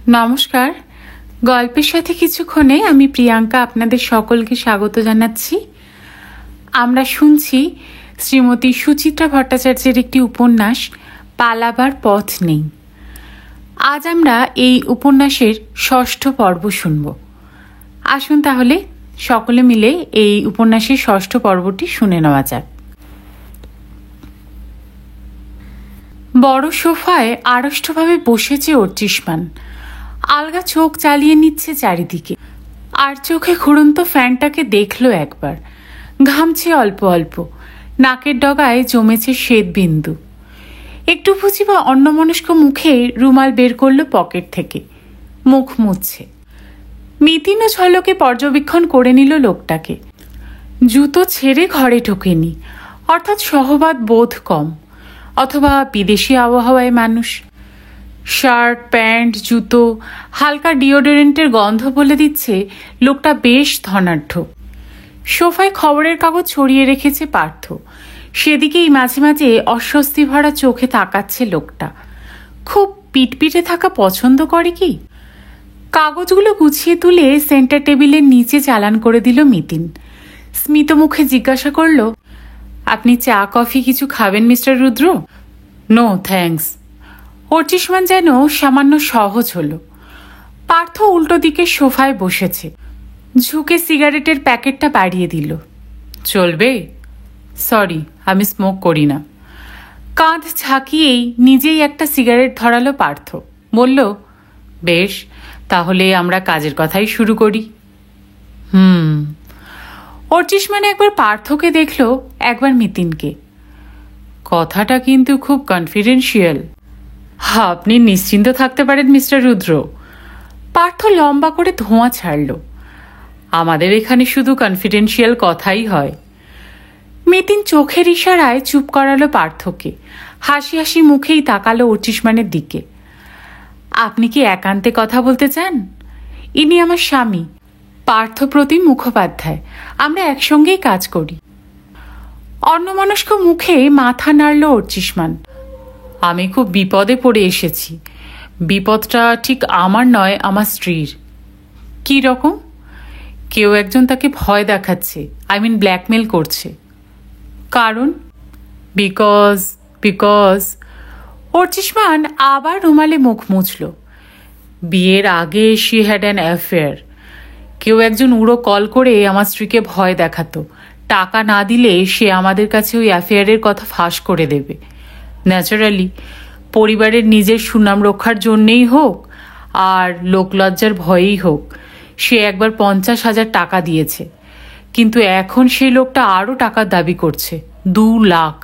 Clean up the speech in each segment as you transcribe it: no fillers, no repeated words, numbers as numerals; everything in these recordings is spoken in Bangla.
নমস্কার। গল্পের সাথে কিছুক্ষণে আমি প্রিয়াঙ্কা আপনাদের সকলকে স্বাগত জানাচ্ছি। আমরা শুনছি শ্রীমতী সুচিত্রা ভট্টাচার্যের একটি উপন্যাস পালাবার পথ নেই। আজ আমরা এই উপন্যাসের ৬ষ্ঠ পর্ব শুনব। আসুন তাহলে সকলে মিলে এই উপন্যাসের ৬ষ্ঠ পর্বটি শুনে নেওয়া যাক। বড় সোফায় আড়ষ্টভাবে বসেছে অর্চিষ্মান। আলগা চোখ চালিয়ে নিচ্ছে চারিদিকে, আর চোখে ঘুরন্ত ফ্যানটাকে দেখলো একবার। ঘামছে অল্প অল্প, নাকের ডগায় জমেছে শ্বেত বিন্দু। একটু বুঝি বা অন্যমনস্ক মুখে রুমাল বের করলো পকেট থেকে, মুখ মুছছে। মিতিনও ঝলকে পর্যবেক্ষণ করে নিল লোকটাকে। জুতো ছেড়ে ঘরে ঢোকেনি, অর্থাৎ সহবাদ বোধ কম, অথবা বিদেশি আবহাওয়ায় মানুষ। শার্ট, প্যান্ট, জুতো, হালকা ডিওডোরেন্টের গন্ধ বলে দিচ্ছে লোকটা বেশ ধনাঢ্য। সোফায় খবরের কাগজ ছড়িয়ে রেখেছে পার্থ, সেদিকেই মাঝে মাঝে অস্বস্তি ভরা চোখে তাকাচ্ছে লোকটা। খুব পিটপিটে থাকা পছন্দ করে কি? কাগজগুলো গুছিয়ে তুলে সেন্টার টেবিলের নিচে চালান করে দিল মিতিন। স্মিত মুখে জিজ্ঞাসা করল, আপনি চা কফি কিছু খাবেন mister Rudra? No thanks. Archishman যেন সামান্য সহজ হলো। পার্থ উল্টো দিকে সোফায় বসেছে, ঝুঁকে সিগারেটের প্যাকেটটা বাড়িয়ে দিল। চলবে? সরি, আমি স্মোক করি না। কাঁধ ঝাঁকিয়েই নিজেই একটা সিগারেট ধরালো পার্থ। বলল, বেশ, তাহলে আমরা কাজের কথাই শুরু করি। অর্চিষ্মান একবার পার্থকে দেখল, একবার মিতিনকে। কথাটা কিন্তু খুব কনফিডেন্সিয়াল। আপনি নিশ্চিন্ত থাকতে পারেন মিস্টার রুদ্র। পার্থ লম্বা করে ধোঁয়া ছাড়ল। আমাদের এখানে শুধু কনফিডেন্সিয়াল কথাই হয়। মিতিন চোখের ইশারায় চুপ করালো পার্থকে। হাসি হাসি মুখেই তাকালো অর্চিষ্মানের দিকে। আপনি কি একান্তে কথা বলতে চান? ইনি আমার স্বামী, পার্থপ্রতিম মুখোপাধ্যায়। আমরা একসঙ্গেই কাজ করি। অন্যমনস্ক মুখে মাথা নাড়ল অর্চিষ্মান। আমি খুব বিপদে পড়ে এসেছি। বিপদটা ঠিক আমার নয়, আমার স্ত্রীর। কি রকম? কেউ একজন তাকে ভয় দেখাচ্ছে, ব্ল্যাকমেল করছে। কারণ? বিকজ অর্চিষ্মান আবার রুমালে মুখ মুছল। বিয়ের আগে শি হ্যাড অ্যান অ্যাফেয়ার। কেউ একজন উড়ো কল করে আমার স্ত্রীকে ভয় দেখাতো, টাকা না দিলে সে আমাদের কাছে ওই অ্যাফেয়ারের কথা ফাঁস করে দেবে। ন্যাচারালি পরিবারের নিজের সুনাম রক্ষার জন্যেই হোক আর লোকলজ্জার ভয়েই হোক, সে একবার 50,000 টাকা দিয়েছে। কিন্তু এখন সেই লোকটা আরও টাকার দাবি করছে, 2 লাখ।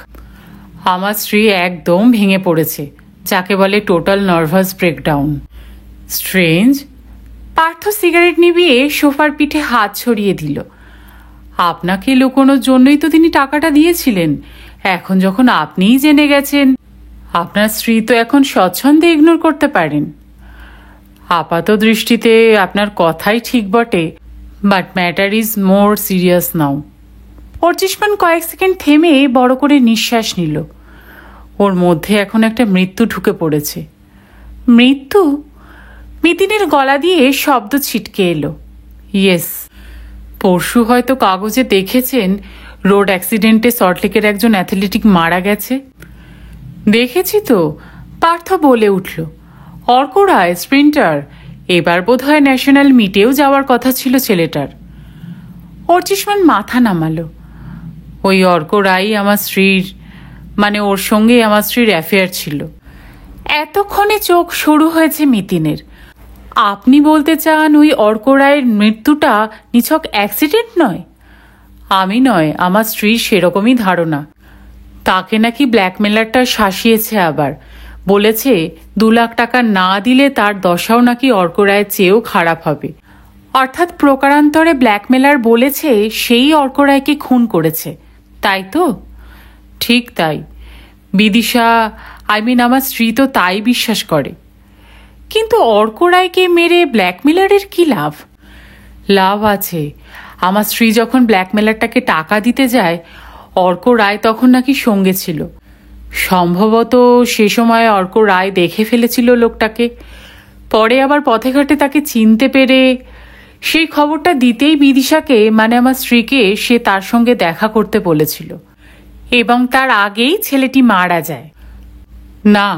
আমার স্ত্রী একদম ভেঙে পড়েছে, যাকে বলে total nervous breakdown. Strange. Partha cigarette নিভিয়ে সোফার পিঠে হাত ছড়িয়ে দিল। আপনাকে লুকোনোর জন্যই তো তিনি টাকাটা দিয়েছিলেন। এখন যখন আপনিই জেনে গেছেন, আপনার স্ত্রী তো এখন স্বচ্ছন্দে ইগনোর করতে পারেন। আপাত দৃষ্টিতে আপনার কথাই ঠিক বটে, but matter is more serious now. Archishman কয়েক সেকেন্ড থেমে বড় করে নিঃশ্বাস নিল। ওর মধ্যে এখন একটা মৃত্যু ঢুকে পড়েছে। মৃত্যু? মিতিনের গলা দিয়ে শব্দ ছিটকে এলো। ইয়েস। পরশু হয়তো কাগজে দেখেছেন রোড অ্যাক্সিডেন্টে সল্টলেকের একজন অ্যাথলেটিক মারা গেছে। দেখেছি তো, পার্থ বলে উঠল। অর্ক রায়, স্প্রিন্টার। এবার বোধহয় ন্যাশনাল মিটেও যাওয়ার কথা ছিল ছেলেটার। অর্চিষ্মান মাথা নামালো। ওই অর্ক রায় আমার স্ত্রীর, ওর সঙ্গে আমার স্ত্রীর অ্যাফেয়ার ছিল। এতক্ষণে চোখ শুরু হয়েছে মিতিনের। আপনি বলতে চান ওই অর্ক রায়ের মৃত্যুটা নিছক অ্যাক্সিডেন্ট নয়? আমি নয়, আমার স্ত্রীর সেরকমই ধারণা। তাকে নাকি ব্ল্যাকমেলারটা শাসিয়েছে, আবার বলেছে 2 লাখ টাকা না দিলে তার দশাও নাকি অর্ক রায়ের চেয়েও খারাপ হবে। অর্থাৎ প্রকারান্তরে ব্ল্যাকমেলার বলেছে সেই অর্ক রায়কে খুন করেছে, তাই তো? ঠিক তাই। বিদিশা, আমার স্ত্রী তো তাই বিশ্বাস করে। কিন্তু অর্ক রায়কে মেরে ব্ল্যাকমেলারের কি লাভ? লাভ আছে। আমার স্ত্রী যখন ব্ল্যাকমেলারটাকে টাকা দিতে যায়, অর্ক রায় তখন নাকি সঙ্গে ছিল। সম্ভবত সে সময় অর্ক রায় দেখে ফেলেছিল লোকটাকে, পরে আবার পথে ঘাটে তাকে চিনতে পেরে সেই খবরটা দিতেই বিদিশাকে মানে আমার স্ত্রীকে সে তার সঙ্গে দেখা করতে বলেছিল এবং তার আগেই ছেলেটি মারা যায়। না,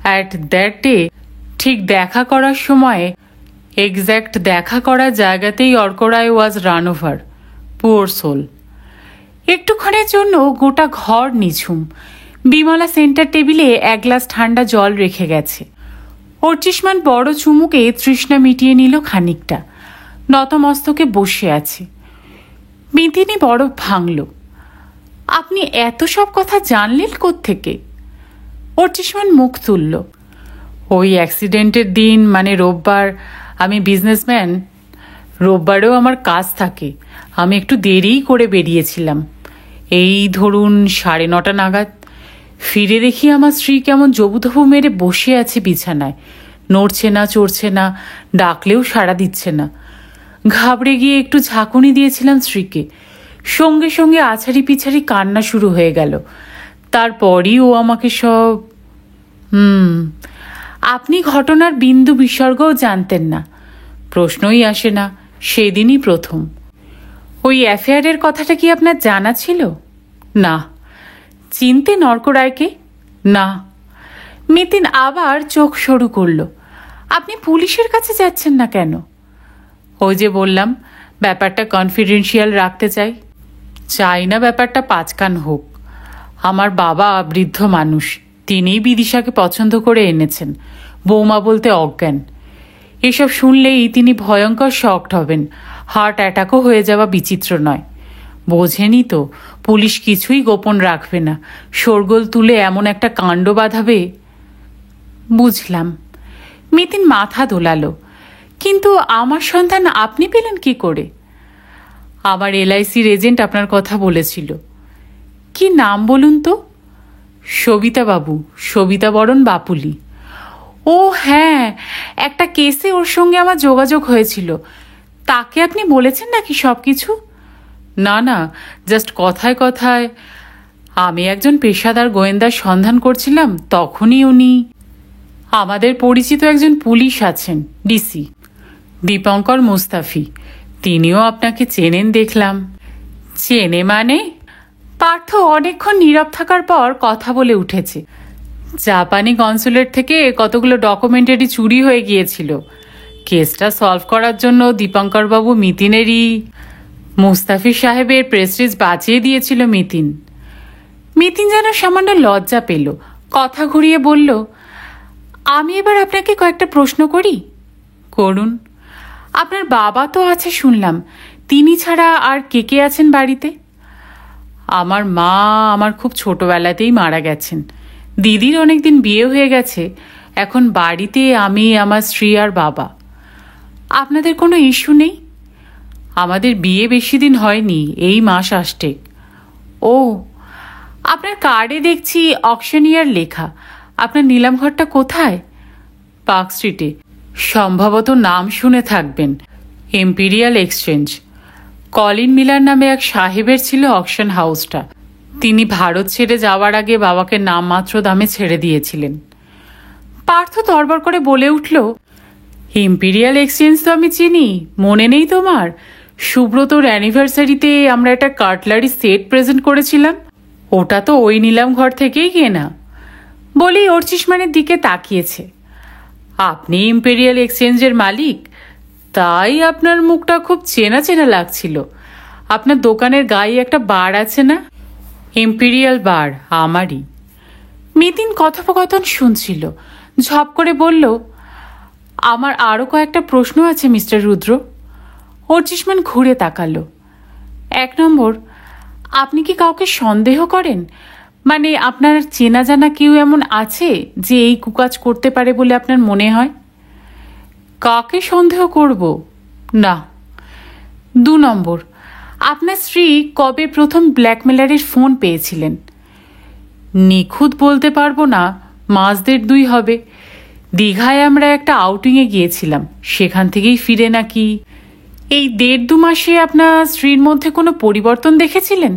অ্যাট দ্যাট ডে ঠিক দেখা করার সময় এক্স্যাক্ট দেখা করার জায়গাতেই অর্করায় was run over. Poor soul. একটুক্ষণের জন্য গোটা ঘর নিঝুম। বিমলা সেন্টার টেবিলে এক গ্লাস ঠান্ডা জল রেখে গেছে। অর্চিষ্মান বড় চুমুকে তৃষ্ণা মিটিয়ে নিল খানিকটা। নতমস্তকে বসে আছে। মিতিনি বড় ভাঙল। আপনি এত সব কথা জানলেন কোত্থেকে? অর্চিষ্মান মুখ তুলল। ওই অ্যাক্সিডেন্টের দিন মানে রোববার, আমি বিজনেসম্যান, রোববারেও আমার কাজ থাকে, আমি একটু দেরিই করে বেরিয়েছিলাম। এই ধরুন 9:30 নাগাদ ফিরে দেখি আমার স্ত্রী কেমন জবুথবু মেরে বসে আছে বিছানায়, নড়ছে না, চড়ছে না, ডাকলেও সাড়া দিচ্ছে না। ঘাবড়ে গিয়ে একটু ঝাঁকুনি দিয়েছিলাম স্ত্রীকে, সঙ্গে সঙ্গে আছাড়ি পিছাড়ি কান্না শুরু হয়ে গেল। তারপরই ও আমাকে সব আপনি ঘটনার বিন্দু বিসর্গও জানতেন না? প্রশ্নই আসে না, সেদিনই প্রথম। ওই অ্যাফেয়ারের কথাটা কি আপনার জানা ছিল? না। চিনতেন অর্করায়কে? না। মিতিন আবার চোখ সরু করল। আপনি পুলিশের কাছে যাচ্ছেন না কেন? ওই যে বললাম, ব্যাপারটা কনফিডেন্সিয়াল রাখতে চাই। চাই না ব্যাপারটা পাঁচকান হোক। আমার বাবা বৃদ্ধ মানুষ, তিনিই বিদিশাকে পছন্দ করে এনেছেন। বৌমা বলতে অজ্ঞান। এসব শুনলেই তিনি ভয়ঙ্কর শকড হবেন। হার্ট অ্যাটাকও হয়ে যাওয়া বিচিত্র নয়। বোঝেনি তো, পুলিশ কিছুই গোপন রাখবে না, শোরগোল তুলে এমন একটা কাণ্ড বাঁধাবে। বুঝলাম। মিতিন মাথা দোলালো। কিন্তু আমার সন্ধান আপনি পেলেন কি করে? আমার LICর এজেন্ট আপনার কথা বলেছিল। কি নাম বলুন তো? সবিতা বাবু, সবিতা বরণ বাপুলি। ও হ্যাঁ, একটা কেসে ওর সঙ্গে আমার যোগাযোগ হয়েছিল। তাকে আপনি বলেছেন নাকি সব কিছু? না না, জাস্ট কথায় কথায়। আমি একজন পেশাদার গোয়েন্দার সন্ধান করছিলাম, তখনই উনি। আমাদের পরিচিত একজন পুলিশ আছেন, ডিসি দীপঙ্কর মুস্তাফি, তিনিও আপনাকে চেনেন দেখলাম। চেনে মানে? পার্থ অনেকক্ষণ নীরব থাকার পর কথা বলে উঠেছে। জাপানি কনসুলেট থেকে কতগুলো ডকুমেন্টারি চুরি হয়ে গিয়েছিল। কেসটা সলভ করার জন্য দীপঙ্করবাবু মিতিনেরই, মুস্তাফি সাহেবের প্রেস্টিজ বাঁচিয়ে দিয়েছিল মিতিন। মিতিন যেন সামান্য লজ্জা পেল, কথা ঘুরিয়ে বলল, আমি এবার আপনাকে কয়েকটা প্রশ্ন করি। করুন। আপনার বাবা তো আছে শুনলাম, তিনি ছাড়া আর কে কে আছেন বাড়িতে? আমার মা আমার খুব ছোটবেলাতেই মারা গেছেন। দিদির অনেকদিন বিয়ে হয়ে গেছে। এখন বাড়িতে আমি, আমার স্ত্রী আর বাবা। আপনাদের কোনো ইস্যু নেই? আমাদের বিয়ে বেশি দিন হয়নি, এই মাস আসছে। ও, আপনার কার্ডে দেখছি অকশনিয়ার লেখা। আপনার নিলামঘরটা কোথায়? পার্ক স্ট্রিটে। সম্ভবত নাম শুনে থাকবেন, এম্পিরিয়াল এক্সচেঞ্জ। কলিন মিলার নামে এক সাহেবের ছিল অকশন হাউসটা। তিনি ভারত ছেড়ে যাওয়ার আগে বাবাকে নামমাত্র দামে ছেড়ে দিয়েছিলেন। পার্থ তরবর করে বলে উঠল, ইম্পিরিয়াল এক্সচেঞ্জ তো আমি চিনি, মনে নেই তোমার? সুব্রতর অ্যানিভার্সারিতে আমরা একটা কাটলারি সেট প্রেজেন্ট করেছিলাম, ওটা তো ওই নিলাম ঘর থেকেই কেনা। বলেই অর্চিষ্মানের দিকে তাকিয়েছে। আপনি ইম্পেরিয়াল এক্সচেঞ্জের মালিক? তাই আপনার মুখটা খুব চেনা চেনা লাগছিল। আপনার দোকানের গায়ে একটা বার আছে না? ইম্পেরিয়াল বার আমারই। মিতিন কথোপকথন শুনছিল, ঝপ করে বলল, আমার আরও কয়েকটা প্রশ্ন আছে মিস্টার রুদ্র। অর্চিষ্মান ঘুরে তাকালো। 1 নম্বর, আপনি কি কাউকে সন্দেহ করেন? মানে আপনার চেনা জানা কেউ এমন আছে যে এই কুকাজ করতে পারে বলে আপনার মনে হয়? কাকে সন্দেহ করব? না। 2 নম্বর, আপনার স্ত্রী কবে প্রথম ব্ল্যাকমেলারের ফোন পেয়েছিলেন? নিখুঁত বলতে পারবো না, মাস 1.5-2 হবে। দীঘায় আমরা একটা আউটিংয়ে গিয়েছিলাম, সেখান থেকেই ফিরে নাকি। এই 1.5-2 মাসে আপনার স্ত্রীর মধ্যে কোনো পরিবর্তন দেখেছিলেন?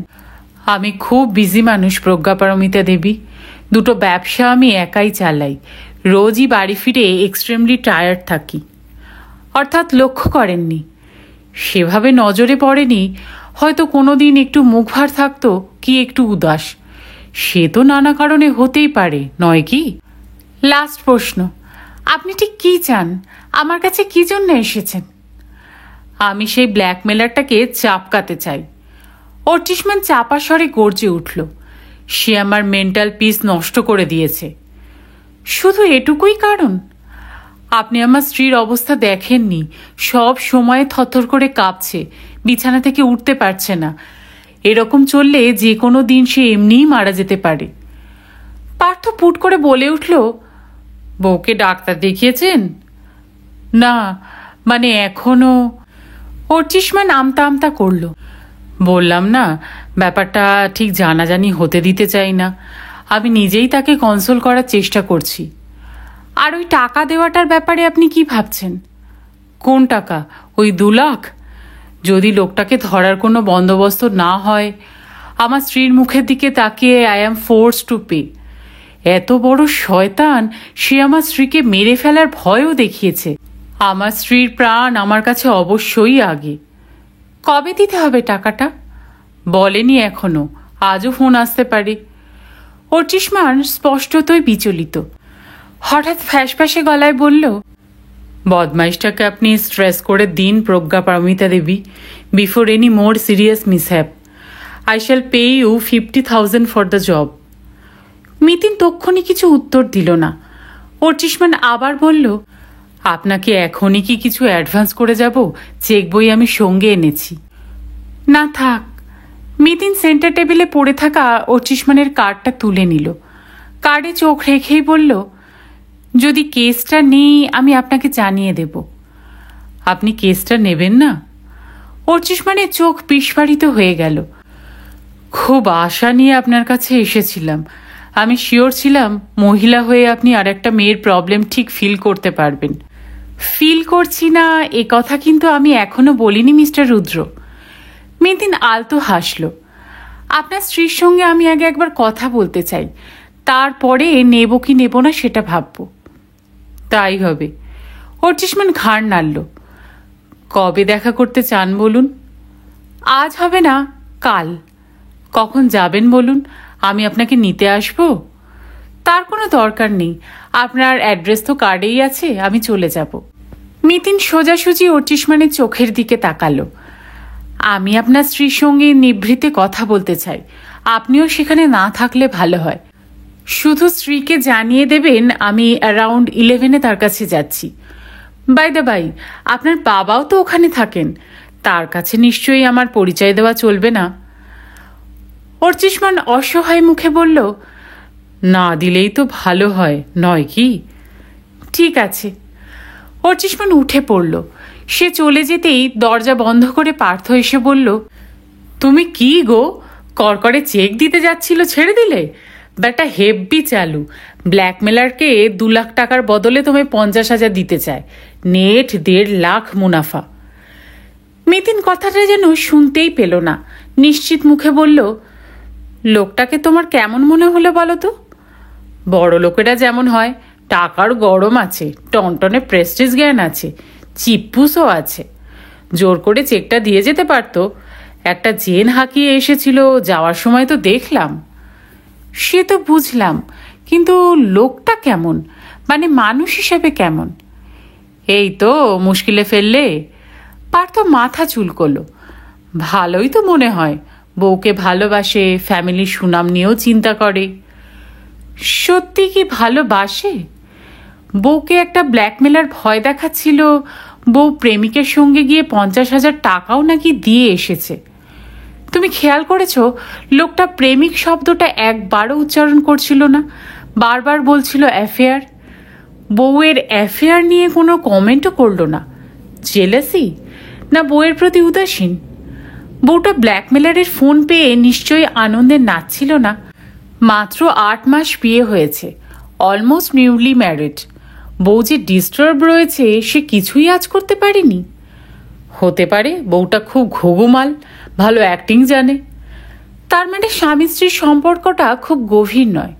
আমি খুব বিজি মানুষ প্রজ্ঞাপারমিতা দেবী। 2টো ব্যবসা আমি একাই চালাই, রোজই বাড়ি ফিরে এক্সট্রিমলি টায়ার্ড থাকি। অর্থাৎ লক্ষ্য করেননি, সেভাবে নজরে পড়েনি, হয়তো কোনো দিন একটু মুখ ভার থাকতো কি একটু উদাস, সে তো নানা কারণে হতেই পারে, নয় কি? লাস্ট প্রশ্ন, আপনি ঠিক কী চান? আমার কাছে কী জন্য এসেছেন? আমি সেই ব্ল্যাকমেলারটাকে চাপকাতে চাই। অর্টিশম্যান চাপা স্বরে গর্জে উঠল, সে আমার মেন্টাল পিস নষ্ট করে দিয়েছে। শুধু এটুকুই কারণ? আপনি আমার স্ত্রীর অবস্থা দেখেননি, সব সময় থরথর করে কাঁপছে, বিছানা থেকে উঠতে পারছে না। এরকম চললে যে কোনো দিন সে এমনিই মারা যেতে পারে। পার্থ পুট করে বলে উঠল, বউকে ডাক্তার দেখিয়েছেন? না, মানে এখনো। অর্চিষ্মান আমতা আমতা করল। বললাম না, ব্যাপারটা ঠিক জানাজানি হতে দিতে চাই না। আমি নিজেই তাকে কনসোল করার চেষ্টা করছি। আর ওই টাকা দেওয়াটার ব্যাপারে আপনি কি ভাবছেন? কোন টাকা? ওই 2 লাখ? যদি লোকটাকে ধরার কোনো বন্দোবস্ত না হয়, আমার স্ত্রীর মুখের দিকে তাকিয়ে I am force to pay. এত বড় শয়তান, সে আমার স্ত্রীকে মেরে ফেলার ভয়ও দেখিয়েছে। আমার স্ত্রীর প্রাণ আমার কাছে অবশ্যই আগে। কবে দিতে হবে টাকাটা? বলেনি এখনো, আজও ফোন আসতে পারে। অর্চিষ্মান স্পষ্টতই বিচলিত। হঠাৎ ফ্যাসফ্যাসে গলায় বলল, বদমাইশটাকে আপনি স্ট্রেস করে দিন Pragya Paramita Devi, before any more serious mishap. I shall pay you 50,000 for the job. Mitin তক্ষণি কিছু উত্তর দিল না। অর্চিষ্মান আবার বলল, আপনাকে এখনই কি কিছু অ্যাডভান্স করে যাব? চেক বই আমি সঙ্গে এনেছি। না থাক। মিতিন সেন্টার টেবিলে পড়ে থাকা অর্চিষ্মানের কার্ডটা তুলে নিল। কার্ডে চোখ রেখেই বলল, যদি কেসটা নেই আমি আপনাকে জানিয়ে দেব। আপনি কেসটা নেবেন না? অর্চিষ্মানের চোখ বিস্ফারিত হয়ে গেল। খুব আশা নিয়ে আপনার কাছে এসেছিলাম। আমি শিওর ছিলাম মহিলা হয়ে আপনি আর একটা মেয়ের প্রবলেম ঠিক ফিল করতে পারবেন। ফিল করছি না এ কথা কিন্তু আমি এখনো বলিনি মিস্টার রুদ্র। মিতিন আলতো হাসল। আপনার স্ত্রীর সঙ্গে আমি আগে একবার কথা বলতে চাই, তারপরে নেব কি নেব না সেটা ভাবব। তাই হবে। অর্চিষ্মান ঘাড় নাড়ল। কবে দেখা করতে চান বলুন? আজ হবে না, কাল। কখন যাবেন বলুন, আমি আপনাকে নিতে আসব? তার কোনো দরকার নেই, আপনার অ্যাড্রেস তো কার্ডেই আছে, আমি চলে যাব। মিতিন সোজাসুজি অর্চিষ্মানের চোখের দিকে তাকালো। আমি আপনার স্ত্রীর সঙ্গে নিভৃতে কথা বলতে চাই, আপনিও সেখানে না থাকলে ভালো হয়। শুধু স্ত্রীকে জানিয়ে দেবেন আমি অ্যারাউন্ড 11 তার কাছে যাচ্ছি। বাই দ্য বাই, আপনার বাবাও তো ওখানে থাকেন, তার কাছে নিশ্চয়ই আমার পরিচয় দেওয়া চলবে না? অর্চিষ্মান অসহায় মুখে বলল, না দিলেই তো ভালো হয়, নয় কি? ঠিক আছে। অর্চিষ্মান উঠে পড়ল। সে চলে যেতেই দরজা বন্ধ করে পার্থ এসে বলল, তুমি কি গো, করকরে চেক দিতে যাচ্ছিল ছেড়ে দিলে? ব্যাটা হেব্বি চালু। ব্ল্যাকমেলারকে 2 লাখ টাকার বদলে তোমায় 50,000 দিতে চায়, নেট 1.5 লাখ মুনাফা। মিতিন কথাটা যেন শুনতেই পেল না, নিশ্চিত মুখে বলল, লোকটাকে তোমার কেমন মনে হলো বলো তো? বড় লোকেরা যেমন হয়, টাকার গরম আছে, টনটনে প্রেস্টিজ জ্ঞান আছে, চিপ্পুসও আছে। জোর করে চেকটা দিয়ে যেতে পারত। একটা জেন হাঁকিয়ে এসেছিল, যাওয়ার সময় তো দেখলাম। সে তো বুঝলাম, কিন্তু লোকটা কেমন, মানে মানুষ হিসেবে কেমন? এই তো মুশকিলে ফেললে। পার্থ মাথা চুলকোল। ভালোই তো মনে হয়, বউকে ভালোবাসে, ফ্যামিলির সুনাম নিয়েও চিন্তা করে। সত্যি কি ভালোবাসে? বউকে একটা ব্ল্যাকমেলার ভয় দেখাচ্ছিল, বউ প্রেমিকের সঙ্গে গিয়ে 50,000 টাকাও নাকি দিয়ে এসেছে। তুমি খেয়াল করেছো, লোকটা প্রেমিক শব্দটা একবারও উচ্চারণ করছিল না, বারবার বলছিল অ্যাফেয়ার। বউয়ের অ্যাফেয়ার নিয়ে কোনো কমেন্টও করলো না। জেলাসি না বউয়ের প্রতি উদাসীন? বউটা ব্ল্যাকমেলারের ফোন পেয়ে নিশ্চয়ই আনন্দে নাচছিল না। মাত্র 8 মাস বিয়ে হয়েছে, অলমোস্ট নিউলি ম্যারিড। বউ যে ডিস্টার্ব রয়েছে সে কিছুই আজ করতে পারেনি। হতে পারে বউটা খুব ঘুঘুমাল, ভালো অ্যাক্টিং জানে। তার মানে স্বামী স্ত্রীর সম্পর্কটা খুব গভীর নয়।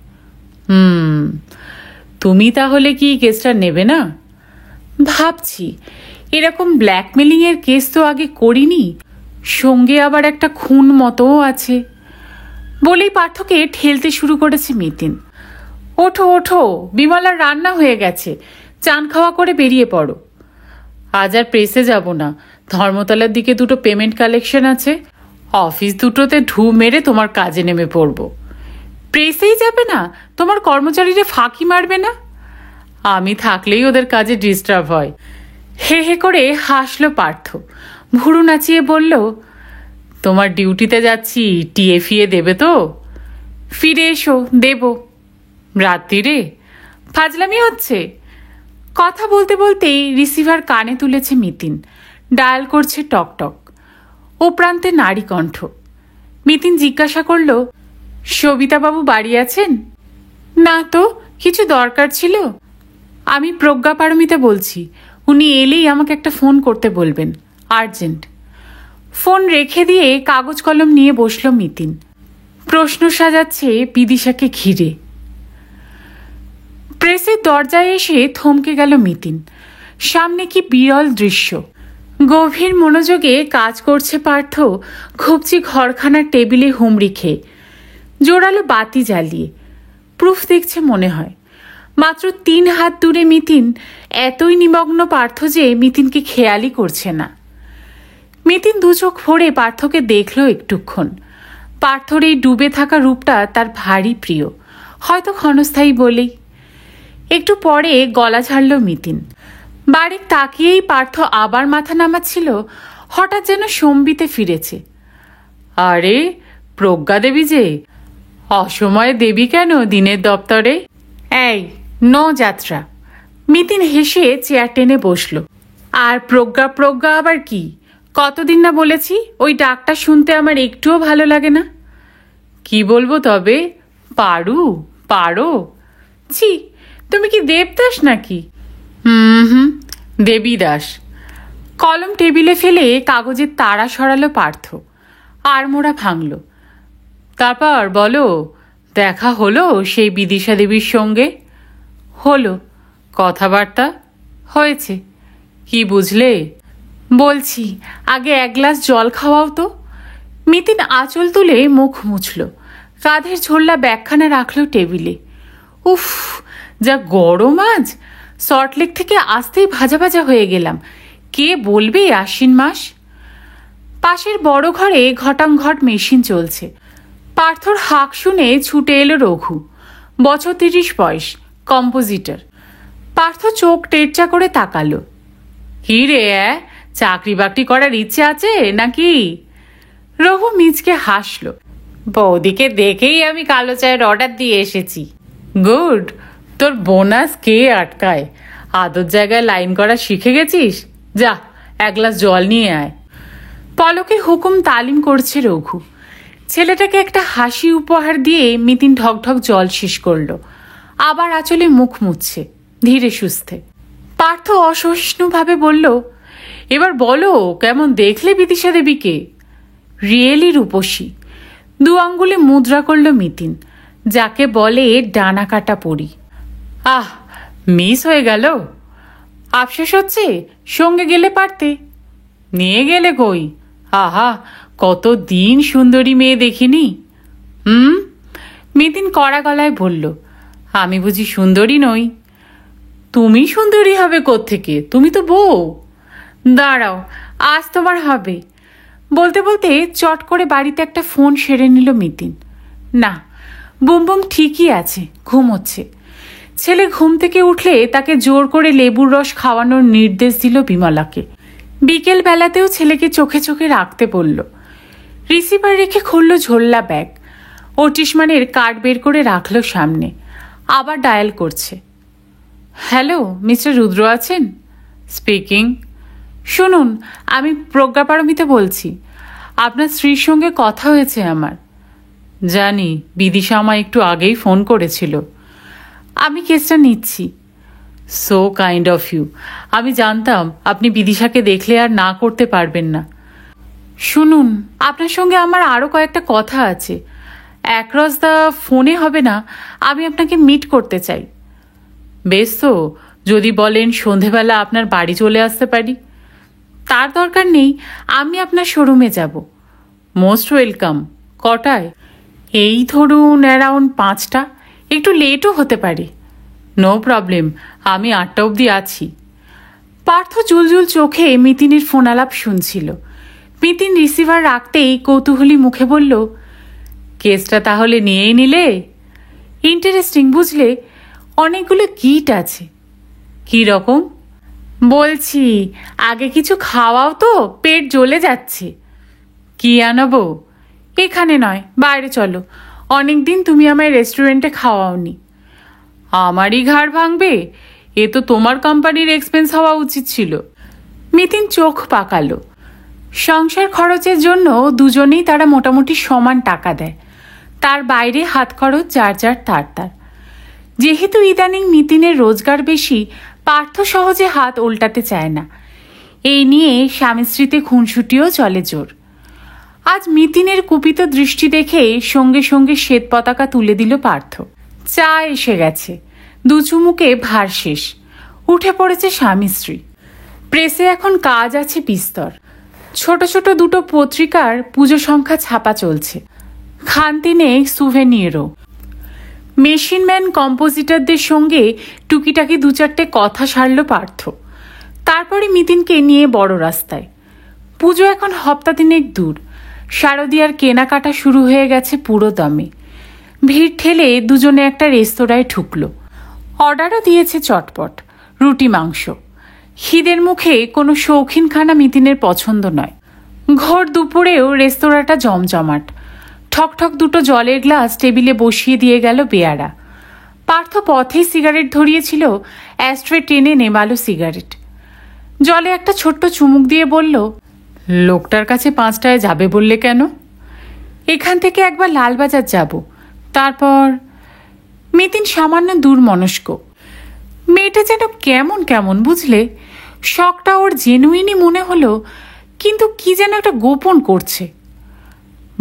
তুমি তাহলে কি কেসটা নেবে না? ভাবছি, এরকম ব্ল্যাকমেলিংয়ের কেস তো আগে করিনি, সঙ্গে আবার একটা খুন মতও আছে। বলেই পার্থকে ঠেলতে শুরু করেছে মিতিন। ওঠো ওঠো, বিমলার রান্না হয়ে গেছে, চান খাওয়া করে বেরিয়ে পড়ো। আজ আর প্রেসে যাব না, ধর্মতলার দিকে দুটো পেমেন্ট কালেকশন আছে, অফিস দুটোতে ঢু মেরে তোমার কাজে নেমে পড়ব। প্রেসেই যাবে না? তোমার কর্মচারীরা ফাঁকি মারবে না? আমি থাকলেই ওদের কাজে ডিস্টার্ব হয়। হে হে করে হাসলো পার্থ, ভুরু নাচিয়ে বলল, তোমার ডিউটিতে যাচ্ছি, টিএফিএ দেবে তো? ফিরে এসো, দেব। রাত্রিরে? ফাজলামি হচ্ছে। কথা বলতে বলতেই রিসিভার কানে তুলেছে মিতিন, ডায়াল করছে টকটক। ও প্রান্তে নারী কণ্ঠ। মিতিন জিজ্ঞাসা করল, সবিতাবাবু বাড়ি আছেন? না তো, কিছু দরকার ছিল? আমি প্রজ্ঞা পারমিতা বলছি, উনি এলেই আমাকে একটা ফোন করতে বলবেন, আর্জেন্ট। ফোন রেখে দিয়ে কাগজ কলম নিয়ে বসল মিতিন। প্রশ্ন সাজাচ্ছে বিদিশাকে ঘিরে। প্রেসের দরজায় এসে থমকে গেল মিতিন। সামনে কি বিরল দৃশ্য! গভীর মনোযোগে কাজ করছে পার্থ, খুবচি ঘরখানার টেবিলে হুমড়ি খেয়ে, জোরালো বাতি জ্বালিয়ে। প্রুফ দেখছে মনে হয়। মাত্র 3 হাত দূরে মিতিন, এতই নিমগ্ন পার্থ যে মিতিনকে খেয়ালই করছে না। মিতিন দু চোখ ভরে পার্থকে দেখল একটুক্ষণ। পার্থর এই ডুবে থাকা রূপটা তার ভারী প্রিয়, হয়তো ক্ষণস্থায়ী বলেই। একটু পরে গলা ছাড়ল মিতিন। বাড়ির তাকিয়েই পার্থ আবার মাথা নামাচ্ছিল, হঠাৎ যেন সম্বিতে ফিরেছে। আরে প্রজ্ঞা দেবী যে, অসময়ে দেবী কেন দিনের দপ্তরে? এই নো যাত্রা। মিতিন হেসে চেয়ার টেনে বসল। আর প্রজ্ঞা প্রজ্ঞা আবার কি? কতদিন না বলেছি, ওই ডাকটা শুনতে আমার একটুও ভালো লাগে না। কি বলবো তবে? পারু, পারো? ছি, তুমি কি দেবদাস নাকি? হুম, দেবীদাস। কলম টেবিলে ফেলে কাগজের তাড়া সরালো পার্থ, আড়মোড়া ভাঙল। তারপর বলো, দেখা হলো সেই বিদিশা দেবীর সঙ্গে? হলো। কথাবার্তা হয়েছে? কি বুঝলে? বলছি, আগে 1 গ্লাস জল খাওয়াও তো। মিতিন আঁচল তুলে মুখ মুছল, কাঁধের ঝোল্লা ব্যাগখানা রাখল টেবিলে। উফ, যা গরম আজ! সল্টলেক থেকে আসতেই ভাজা ভাজা হয়ে গেলাম। কে বলবে আশ্বিন মাস? পাশের বড় ঘরে ঘটাংঘট মেশিন চলছে। পার্থর হাঁক শুনে ছুটে এলো রঘু, বছর 30 বয়স, কম্পোজিটর। পার্থ চোখ টেরচা করে তাকালো। কি রে, চাকরি বাকরি করার ইচ্ছে আছে নাকি? রঘু মিচকে হাসল। বৌদিকে দেখেই আমি কালো চায়ের অর্ডার দিয়ে এসেছি। গুড। তোর বোনাস কে আটকায়? আদর জায়গায় লাইন করা শিখে গেছিস? যা, 1 গ্লাস জল নিয়ে আয়। পলকের হুকুম তালিম করছে রঘু। ছেলেটাকে একটা হাসি উপহার দিয়ে মিতিন ঢকঢক জল শেষ করল। আবার আঁচলে মুখ মুছছে ধীরে সুস্থে। পার্থ অসহিষ্ণুভাবে বলল, এবার বলো, কেমন দেখলে বিদিশা দেবীকে? রিয়েলি রূপসী। 2 আঙ্গুলে মুদ্রা করল মিতিন, যাকে বলে ডানা কাটা পরি। আহ, মিস হয়ে গেল? আফসোস হচ্ছে, সঙ্গে গেলে পারতে। নিয়ে গেলে কই? আহা, কত দিন সুন্দরী মেয়ে দেখিনি। মিতিন কড়া গলায় বলল, আমি বুঝি সুন্দরী নই? তুমি সুন্দরী হবে কোত্থেকে? তুমি তো বউ। দাঁড়াও, আজ তোমার হবে। বলতে বলতে চট করে বাড়িতে একটা ফোন সেরে নিল মিতিন। না, বুমবুম ঠিকই আছে, ঘুমোচ্ছে। ছেলে ঘুম থেকে উঠলে তাকে জোর করে লেবুর রস খাওয়ানোর নির্দেশ দিল বিমলাকে। বিকেল বেলাতেও ছেলেকে চোখে চোখে রাখতে বলল। রিসিভার রেখে খুলল ঝোল্লা ব্যাগ, অটিসমানের কার্ড বের করে রাখল সামনে। আবার ডায়াল করছে। হ্যালো, মিস্টার রুদ্র আছেন? স্পিকিং। শুনুন, আমি প্রজ্ঞা পারমিতা বলছি। আপনার স্ত্রীর সঙ্গে কথা হয়েছে আমার। জানি, বিদিশা আমায় একটু আগেই ফোন করেছিল। আমি কেসটা নিচ্ছি। So kind of you. আমি জানতাম আপনি বিদিশাকে দেখলে আর না করতে পারবেন না। শুনুন, আপনার সঙ্গে আমার আরও কয়েকটা কথা আছে। অ্যাক্রস দ্য ফোনে হবে না, আমি আপনাকে মিট করতে চাই। বেশ তো, যদি বলেন সন্ধেবেলা আপনার বাড়ি চলে আসতে পারি। তার দরকার নেই, আমি আপনার শোরুমে যাব। Most welcome. কটায়? এই ধরুন অ্যারাউন্ড 5টা, একটু লেটও হতে পারে। নো প্রবলেম, আমি 8টা অবধি আছি। পার্থ জুলজুল চোখে মিতিনের ফোন আলাপ শুনছিল। মিতিন রিসিভার রাখতেই কৌতূহলী মুখে বলল, কেসটা তাহলে নিয়েই নিলে? ইন্টারেস্টিং বুঝলে, অনেকগুলো গিট আছে। কী রকম? বলছি আগে কিছু খাওয়াও তো, পেট জ্বলে যাচ্ছে। কি আনবো? এখানে নয়, বাইরে চলো। অনেক দিন তুমি আমায় রেস্টুরেন্টে খাওয়াওনি। আমারই ঘাড় ভাঙবে? এ তো তোমার কোম্পানির এক্সপেন্স হওয়া উচিত ছিল। মিতিন চোখ পাকালো। সংসার খরচের জন্য দুজনেই তারা মোটামুটি সমান টাকা দেয়, তার বাইরে হাত খরচ যার যার তার তার। যেহেতু ইদানিং মিতিনের রোজগার বেশি, পার্থ সহজে হাত উল্টাতে চায় না। এই নিয়ে স্বামী স্ত্রীতে খুনসুটিও চলে জোর। আজ মিতিনের কুপিত দৃষ্টি দেখে সঙ্গে সঙ্গে শ্বেত পতাকা তুলে দিল পার্থ। চা এসে গেছে, দু চুমুকে ভার শেষ। উঠে পড়েছে স্বামী স্ত্রী। প্রেসে এখন কাজ আছে বিস্তর। ছোট ছোট দুটো পত্রিকার পুজো সংখ্যা ছাপা চলছে, খানতিনে সুভেনিরও। মেশিনম্যান কম্পোজিটরদের সঙ্গে টুকিটাকি 2-4টে কথা সারল পার্থ। তারপরে মিতিনকে নিয়ে বড় রাস্তায়। পুজো এখন হপ্তা দিনেক দূর। শারদিয়ার কেনাকাটা শুরু হয়ে গেছে পুরো দমে। ভিড় ঠেলে দুজনে একটা রেস্তোরাঁয় ঢুকল। অর্ডারও দিয়েছে চটপট, রুটি মাংস। খিদের মুখে কোনো শৌখিন খানা মিতিনের পছন্দ নয়। ঘর দুপুরেও রেস্তোরাঁটা জমজমাট। ঠকঠক দুটো জলের গ্লাস টেবিলে বসিয়ে দিয়ে গেল বেয়ারা। পার্থ পথেই সিগারেট ধরিয়েছিল, অ্যাস্ট্রে টেনে নেমালো সিগারেট। জলে একটা ছোট্ট চুমুক দিয়ে বলল, লোকটার কাছে 5টায় যাবে বললে কেন? এখান থেকে একবার লালবাজার যাব, তারপর। মিতিন সামান্য দুর্মনস্ক। মেয়েটা যেন কেমন কেমন বুঝলে। শখটা ওর জেনুইনই মনে হলো, কিন্তু কি যেন একটা গোপন করছে।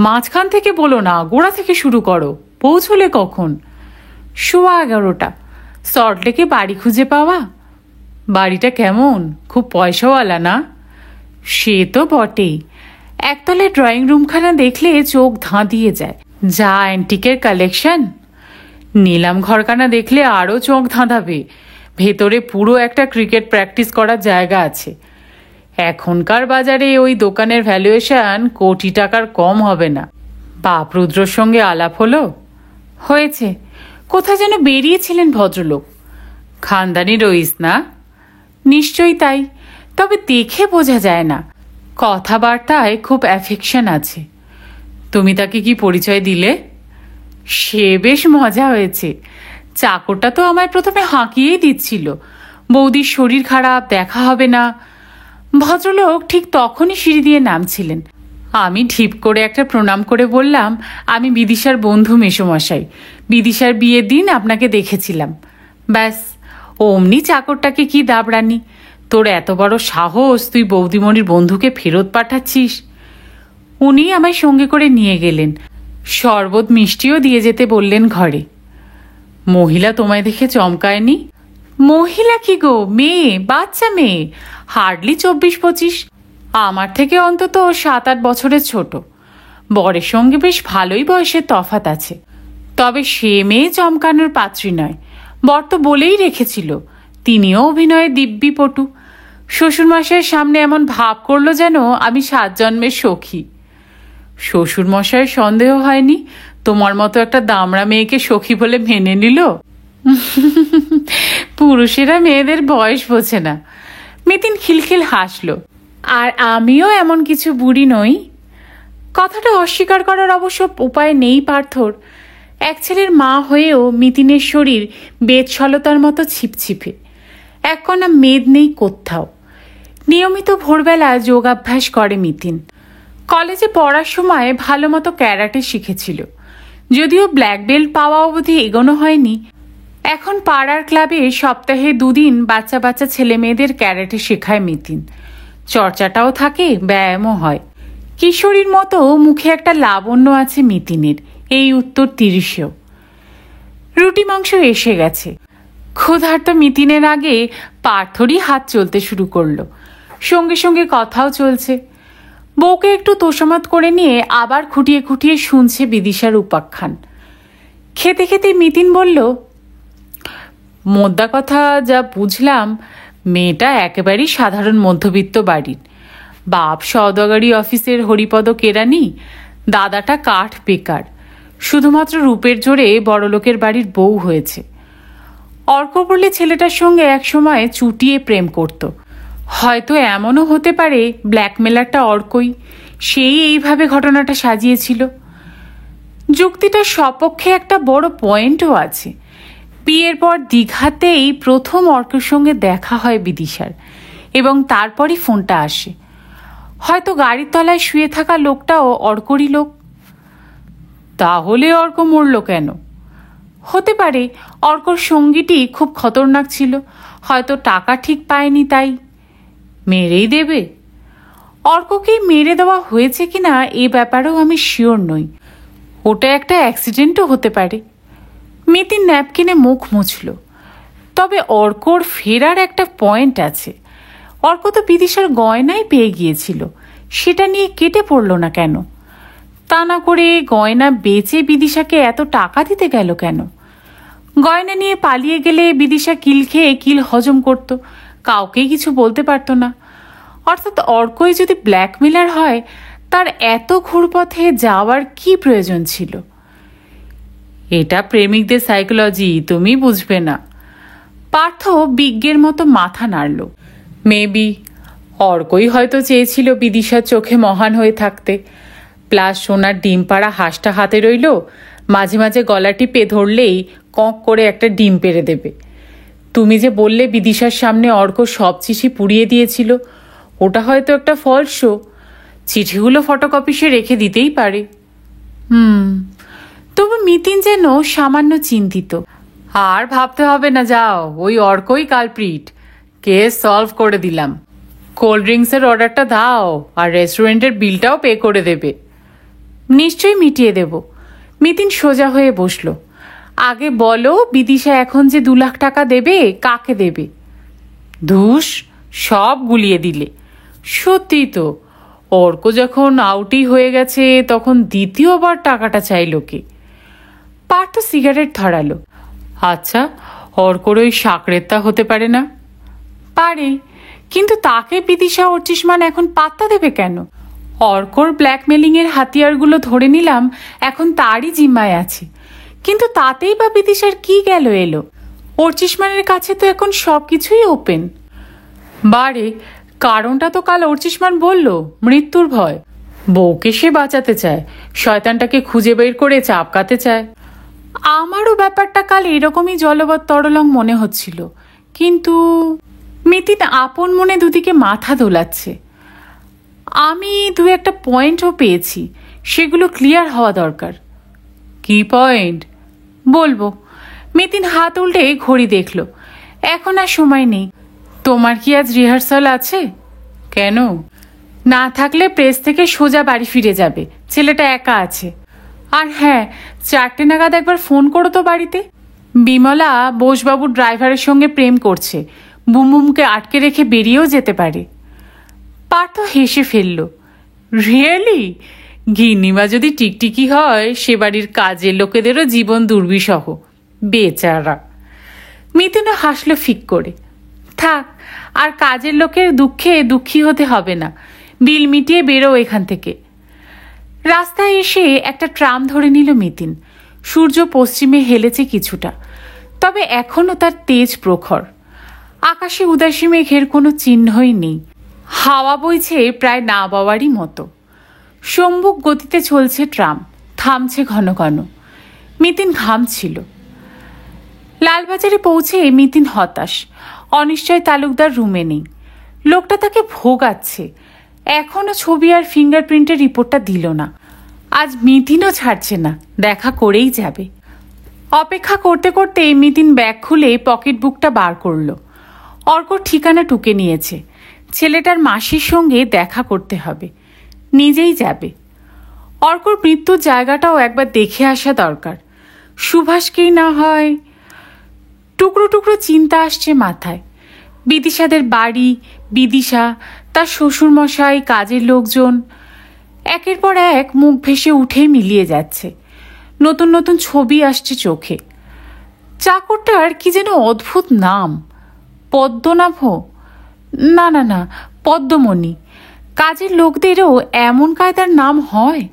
মাঝখান থেকে বলো না, গোড়া থেকে শুরু করো। পৌঁছলে কখন? 11:15। সল্টলেকে বাড়ি খুঁজে পাওয়া? বাড়িটা কেমন? খুব পয়সাওয়ালা না? সে তো বটেই। একতলায় ড্রয়িং রুমখানা দেখলে চোখ ধাঁধিয়ে যায়। যা অ্যান্টিকের কালেকশন! নিলাম ঘরখানা দেখলে আরও চোখ ধাঁধাবে। ভেতরে পুরো একটা ক্রিকেট প্র্যাকটিস করার জায়গা আছে। এখনকার বাজারে ওই দোকানের ভ্যালুয়েশন কোটি টাকার কম হবে না। বাপ রুদ্রর সঙ্গে আলাপ হলো? হয়েছে। কোথায় যেন বেরিয়েছিলেন ভদ্রলোক। খানদানি রইস না? নিশ্চয়ই তাই, তবে দেখে বোঝা যায় না। কথাবার্তায় খুব অ্যাফেকশন আছে। তুমি তাকে কি পরিচয় দিলে? সে বেশ মজা হয়েছে। চাকরটা তো আমায় প্রথমে হাঁকিয়েই দিচ্ছিল, বৌদির শরীর খারাপ, দেখা হবে না। ভদ্রলোক ঠিক তখনই সিঁড়ি দিয়ে নামছিলেন। আমি ঢিপ করে একটা প্রণাম করে বললাম, আমি বিদিশার বন্ধু মেসোমশাই। বিদিশার বিয়ের দিন আপনাকে দেখেছিলাম। ব্যাস, অমনি চাকরটাকে কি দাবড়ানি, তোর এত বড় সাহস, তুই বৌদিমণির বন্ধুকে ফেরত পাঠাচ্ছিস। উনি আমায় সঙ্গে করে নিয়ে গেলেন, শরবত মিষ্টিও দিয়ে যেতে বললেন ঘরে। মহিলা তোমায় দেখে চমকায়নি? মহিলা কি গো, মেয়ে, বাচ্চা মেয়ে, হার্ডলি 24-25। আমার থেকে অন্তত 7-8 বছরের ছোট। বরের সঙ্গে বেশ ভালোই বয়সের তফাৎ আছে। তবে সে মেয়ে চমকানোর পাত্রী নয়। বর তো বলেই রেখেছিল, তিনিও অভিনয়ে দিব্যি পটু। শ্বশুরমশাইয়ের সামনে এমন ভাব করলো যেন আমি 7 জন্মের সখী। শ্বশুরমশাইয়ের সন্দেহ হয়নি তোমার মতো একটা দামড়া মেয়েকে সখী বলে মেনে নিল? পুরুষেরা মেয়েদের বয়স বোঝে না। মিতিন খিলখিল হাসল। আর আমিও এমন কিছু বুড়ি নই। কথাটা অস্বীকার করার অবশ্য উপায় নেই পার্থর। এক ছেলের মা হয়েও মিতিনের শরীর বেদশলতার মতো ছিপছিপে। এক কণা মেদ নেই কোথাও। নিয়মিত ভোরবেলা যোগাভ্যাস করে মিতিন। কলেজে পড়ার সময় ভালো মতো ক্যারাটে শিখেছিল, যদিও ব্ল্যাক বেল্ট পাওয়া অবধি এগোনো হয়নি। এখন পাড়ার ক্লাবে সপ্তাহে 2 দিন বাচ্চা বাচ্চা ছেলে মেয়েদের ক্যারাটে শেখায় মিতিন। চর্চাটাও থাকে, ব্যায়ামও হয়। কিশোরীর মতো মুখে একটা লাবণ্য আছে মিতিনের, এই উত্তর 30-এও। রুটি মাংস এসে গেছে। ক্ষুধার্ত মিতিনের আগে পার্থরই হাত চলতে শুরু করলো, সঙ্গে সঙ্গে কথাও চলছে। বউকে একটু তোষামত করে নিয়ে আবার খুঁটিয়ে খুঁটিয়ে শুনছে বিদিশার উপাখ্যান। খেতে খেতে মিতিন বলল, মোদ্দা কথা যা বুঝলাম, মেয়েটা একেবারেই সাধারণ মধ্যবিত্ত বাড়ির। বাপ সওদাগরি অফিসের হরিপদ কেরানি, দাদাটা কাঠ বেকার, শুধুমাত্র রূপের জোরে বড়লোকের বাড়ির বউ হয়েছে। অর্ক বললে ছেলেটার সঙ্গে একসময় চুটিয়ে প্রেম করত। হয়তো এমনও হতে পারে ব্ল্যাকমেলারটা অর্কই, সেই এইভাবে ঘটনাটা সাজিয়েছিল। যুক্তিটার সপক্ষে একটা বড় পয়েন্টও আছে। বিয়ের পর দীঘাতেই প্রথম অর্কের সঙ্গে দেখা হয় বিদিশার, এবং তারপরই ফোনটা আসে। হয়তো গাড়ির তলায় শুয়ে থাকা লোকটাও অর্করই লোক। তাহলে অর্ক মরল কেন? হতে পারে অর্কর সঙ্গীটি খুব খতরনাক ছিল, হয়তো টাকা ঠিক পায়নি, তাই মেরেই দেবে। অর্ককেই মেরে দেওয়া হয়েছে কিনা এ ব্যাপারেও আমি শিওর নই। ওটা একটা অ্যাক্সিডেন্টও হতে পারে। মিতিন ন্যাপকিনে মুখ মুছল। তবে অর্কর ফেরার একটা পয়েন্ট আছে। অর্ক তো বিদিশার গয়নাই পেয়ে গিয়েছিল, সেটা নিয়ে কেটে পড়ল না কেন? তা না করে গয়না বেচে বিদিশাকে এত টাকা দিতে গেল কেন? গয়না নিয়ে পালিয়ে গেলে বিদিশা কিল খেয়ে কিল হজম করত, কাউকেই কিছু বলতে পারত না। অর্থাৎ অর্কই যদি ব্ল্যাকমেলার হয়, তার এত ঘুরপথে যাওয়ার কি প্রয়োজন ছিল? এটা প্রেমিকদের সাইকোলজি, তুমি বুঝবে না। পার্থ বিজ্ঞের মতো মাথা নাড়ল। মেবি অর্কই হয়তো চেয়েছিল বিদিশার চোখে মহান হয়ে থাকতে। প্লাস সোনার ডিম পাড়া হাঁসটা হাতে রইল, মাঝে মাঝে গলা টিপে ধরলেই কক করে একটা ডিম পেড়ে দেবে। তুমি যে বললে বিদিশার সামনে অর্ক সব চিঠি পুড়িয়ে দিয়েছিল, ওটা হয়তো একটা ফলস শো। চিঠিগুলো ফটোকপি সে রেখে দিতেই পারে। তবু মিতিন যেন সামান্য চিন্তিত। আর ভাবতে হবে না, যাও, ওই অর্কই কালপ্রিট। কেস সলভ করে দিলাম। কোল্ড ড্রিঙ্কসের অর্ডারটা দাও, আর রেস্টুরেন্টের বিলটাও পে করে দেবে। নিশ্চয়ই মিটিয়ে দেব। মিতিন সোজা হয়ে বসল। আগে বলো, বিদিশা এখন যে 2 লাখ টাকা দেবে, কাকে দেবে? ধুস, সব গুলিয়ে দিলে। সত্যি তো, অর্ক যখন আউটই হয়ে গেছে, তখন দ্বিতীয়বার টাকাটা চাইল কে? পার্থ সিগারেট ধরালো। আচ্ছা, অর্কর ওই সাকরেতা হতে পারে না? পারে, কিন্তু তাকে বিদিশা অর্চিষ্মান এখন পাত্তা দেবে কেন? অর্কর ব্ল্যাকমেলিংয়ের হাতিয়ারগুলো ধরে নিলাম এখন তারই জিম্মায় আছে, কিন্তু তাতেই বা বিদিশার কি গেল এলো? অর্চিষ্মানের কাছে তো এখন সব কিছুই ওপেন। বারে, কারণটা তো কাল অর্চিষ্মান বলল, মৃত্যুর ভয়। বউকে সে বাঁচাতে চায়, শয়তানটাকে খুঁজে বের করে চাপকাতে চায়। আমারও ব্যাপারটা কাল এরকমই জলবৎ তরলং মনে হচ্ছিল, কিন্তু মিতিন আপন মনে দুদিকে মাথা দোলাচ্ছে। আমি 2-1টা পয়েন্টও পেয়েছি, সেগুলো ক্লিয়ার হওয়া দরকার। কি পয়েন্ট? বলবো। মিতিন হাত উল্টে ঘড়ি দেখল। এখন আর সময় নেই। তোমার কি আজ রিহার্সাল আছে? কেন? না থাকলে প্রেস থেকে সোজা বাড়ি ফিরে যাবে, ছেলেটা একা আছে। আর হ্যাঁ, 4টে নাগাদ একবার ফোন করো তো বাড়িতে। বিমলা বোসবাবুর ড্রাইভারের সঙ্গে প্রেম করছে, বুমবুমকে আটকে রেখে বেরিয়েও যেতে পারে। পার্থ হেসে ফেলল। রিয়েলি? গিন্নিমা যদি টিকটিকি হয়, সে বাড়ির কাজের লোকেদেরও জীবন দুর্বিষহ, বেচারা। মিতুনও হাসল ফিক করে। থাক, আর কাজের লোকের দুঃখে দুঃখী হতে হবে না। বিল মিটিয়ে বেরো এখান থেকে। রাস্তায় এসে একটা ট্রাম ধরে নিল মিতিন। সূর্য পশ্চিমে হেলেছে কিছুটা, তবে এখনও তার তেজ প্রখর। আকাশে উদাসী মেঘের কোনো চিহ্নই নেই। হাওয়া বইছে প্রায় না বাওয়ারই মতো। সম্মুখ গতিতে চলছে ট্রাম, থামছে ঘন ঘন। মিতিন ঘামছিল। লালবাজারে পৌঁছে মিতিন হতাশ। অনিশ্চয় তালুকদার রুমে নেই। লোকটা তাকে ভোগাচ্ছে। এখনও ছবি আর ফিঙ্গারপ্রিন্টের রিপোর্টটা দিল না। আজ মিতিনও ছাড়ছে না, দেখা করেই যাবে। অপেক্ষা করতে করতে মিতিন ব্যাগ খুলে পকেট বুকটা বার করল। অর্কর ঠিকানা টুকে নিয়েছে। ছেলেটার মাসির সঙ্গে দেখা করতে হবে, নিজেই যাবে। অর্কর মৃত্যুর জায়গাটাও একবার দেখে আসা দরকার। সুভাষকেই না হয়। টুকরো টুকরো চিন্তা আসছে মাথায়। বিদিশাদের বাড়ি, বিদিশা, তার শ্বশুরমশাই, কাজের লোকজন, একের পর এক মুখ ভেসে উঠে মিলিয়ে যাচ্ছে। নতুন নতুন ছবি আসছে চোখে। চাকরটার কি যেন অদ্ভুত নাম, পদ্মনাভ, না না না, পদ্মমণি। কাজের লোকদেরও এমন কায়দার নাম হয়?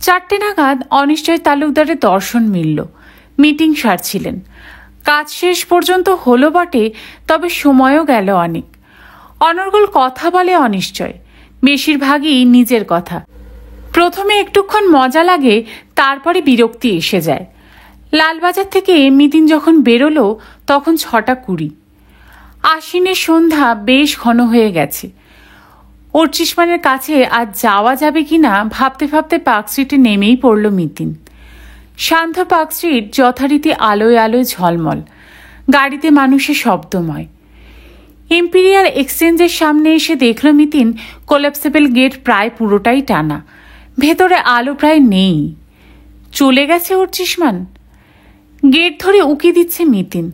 4টে নাগাদ অনিশ্চয় তালুকদারের দর্শন মিলল। মিটিং সারছিলেন। কাজ শেষ পর্যন্ত হলো বটে, তবে সময়ও গেল অনেক। অনর্গল কথা বলে অনিশ্চয়, বেশিরভাগই নিজের কথা। প্রথমে একটুক্ষণ মজা লাগে, তারপরে বিরক্তি এসে যায়। লালবাজার থেকে মিতিন যখন বেরোলো তখন 6:20। আশ্বিনের সন্ধ্যা বেশ ঘন হয়ে গেছে। অর্চিষ্মানের কাছে আজ যাওয়া যাবে কিনা ভাবতে ভাবতে পার্ক স্ট্রিটে নেমেই পড়ল মিতিন। শান্ত পার্ক স্ট্রিট যথারীতি আলোয় আলোয় ঝলমল, গাড়িতে মানুষের শব্দময়। ইম্পিরিয়াল এক্সচেঞ্জের সামনে এসে দেখল মিতিন কোলাপসেবল গেট প্রায় পুরোটাই টানা, ভেতরে আলো প্রায় নেই। চলে গেছে অর্চিষ্মান। গেট ধরে উকি দিচ্ছে মিতিন।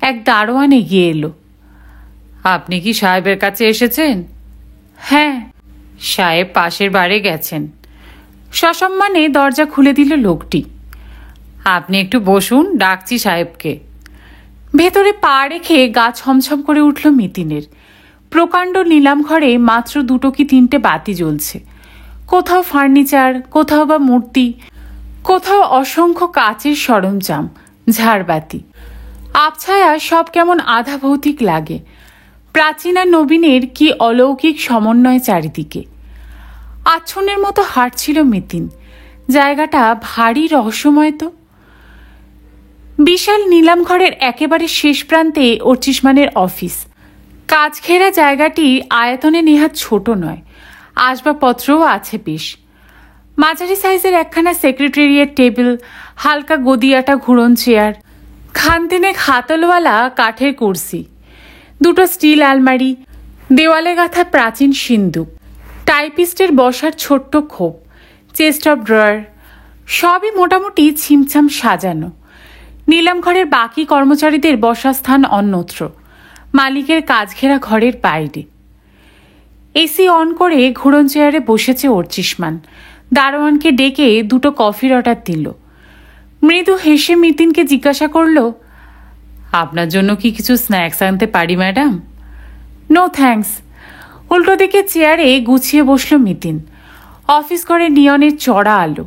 এক দারোয়ান এগিয়ে এলো। আপনি কি সাহেবের কাছে এসেছেন? হ্যাঁ। সাহেব পাশের বারে গেছেন। সসম্মানে দরজা খুলে দিল লোকটি। আপনি একটু বসুন, ডাকছি সাহেবকে। ভেতরে পা রেখে গা ছমছম করে উঠল মিতিনের। প্রকাণ্ড নিলাম ঘরে মাত্র 2 কি 3টে বাতি জ্বলছে। কোথাও ফার্নিচার, কোথাও বা মূর্তি, কোথাও অসংখ্য কাচের সরঞ্জাম, ঝাড়বাতি। আবছায়া সব কেমন আধা ভৌতিক লাগে। প্রাচীন আর নবীনের কি অলৌকিক সমন্বয় চারিদিকে। আচ্ছন্নের মতো হাঁটছিল মিতিন। জায়গাটা ভারী রহস্যময় তো। বিশাল নিলাম ঘরের একেবারে শেষ প্রান্তে অর্চিষ্মানের অফিস। কাজ ঘেরা জায়গাটি আয়তনে নেহাত ছোট নয়, আসবাবপত্রও আছে বেশ। মাঝারি সাইজের একখানা সেক্রেটারিয়েট টেবিল, হালকা গদিয়াটা ঘুরন চেয়ার, খানতিনেক হাতলওয়ালা কাঠের কুর্সি, 2টো স্টিল আলমারি, দেওয়ালে গাঁথা প্রাচীন সিন্দুক, টাইপিস্টের বসার ছোট্ট খোপ, চেস্ট অফ ড্রয়ার, সবই মোটামুটি ছিমছাম সাজানো। নিলাম ঘরের বাকি কর্মচারীদের বসার স্থান অন্যত্র, মালিকের কাজ ঘেরা ঘরের বাইরে। এসি অন করে ঘুরন চেয়ারে বসেছে অর্চিষ্মান। দারোয়ানকে ডেকে 2টো কফির অর্ডার দিল। মৃদু হেসে মিতিনকে জিজ্ঞাসা করল, আপনার জন্য কি কিছু স্ন্যাক্স আনতে পারি ম্যাডাম? No thanks. উল্টো দিকে চেয়ারে গুছিয়ে বসল মিতিন। অফিস ঘরে নিয়নের চড়া আলো,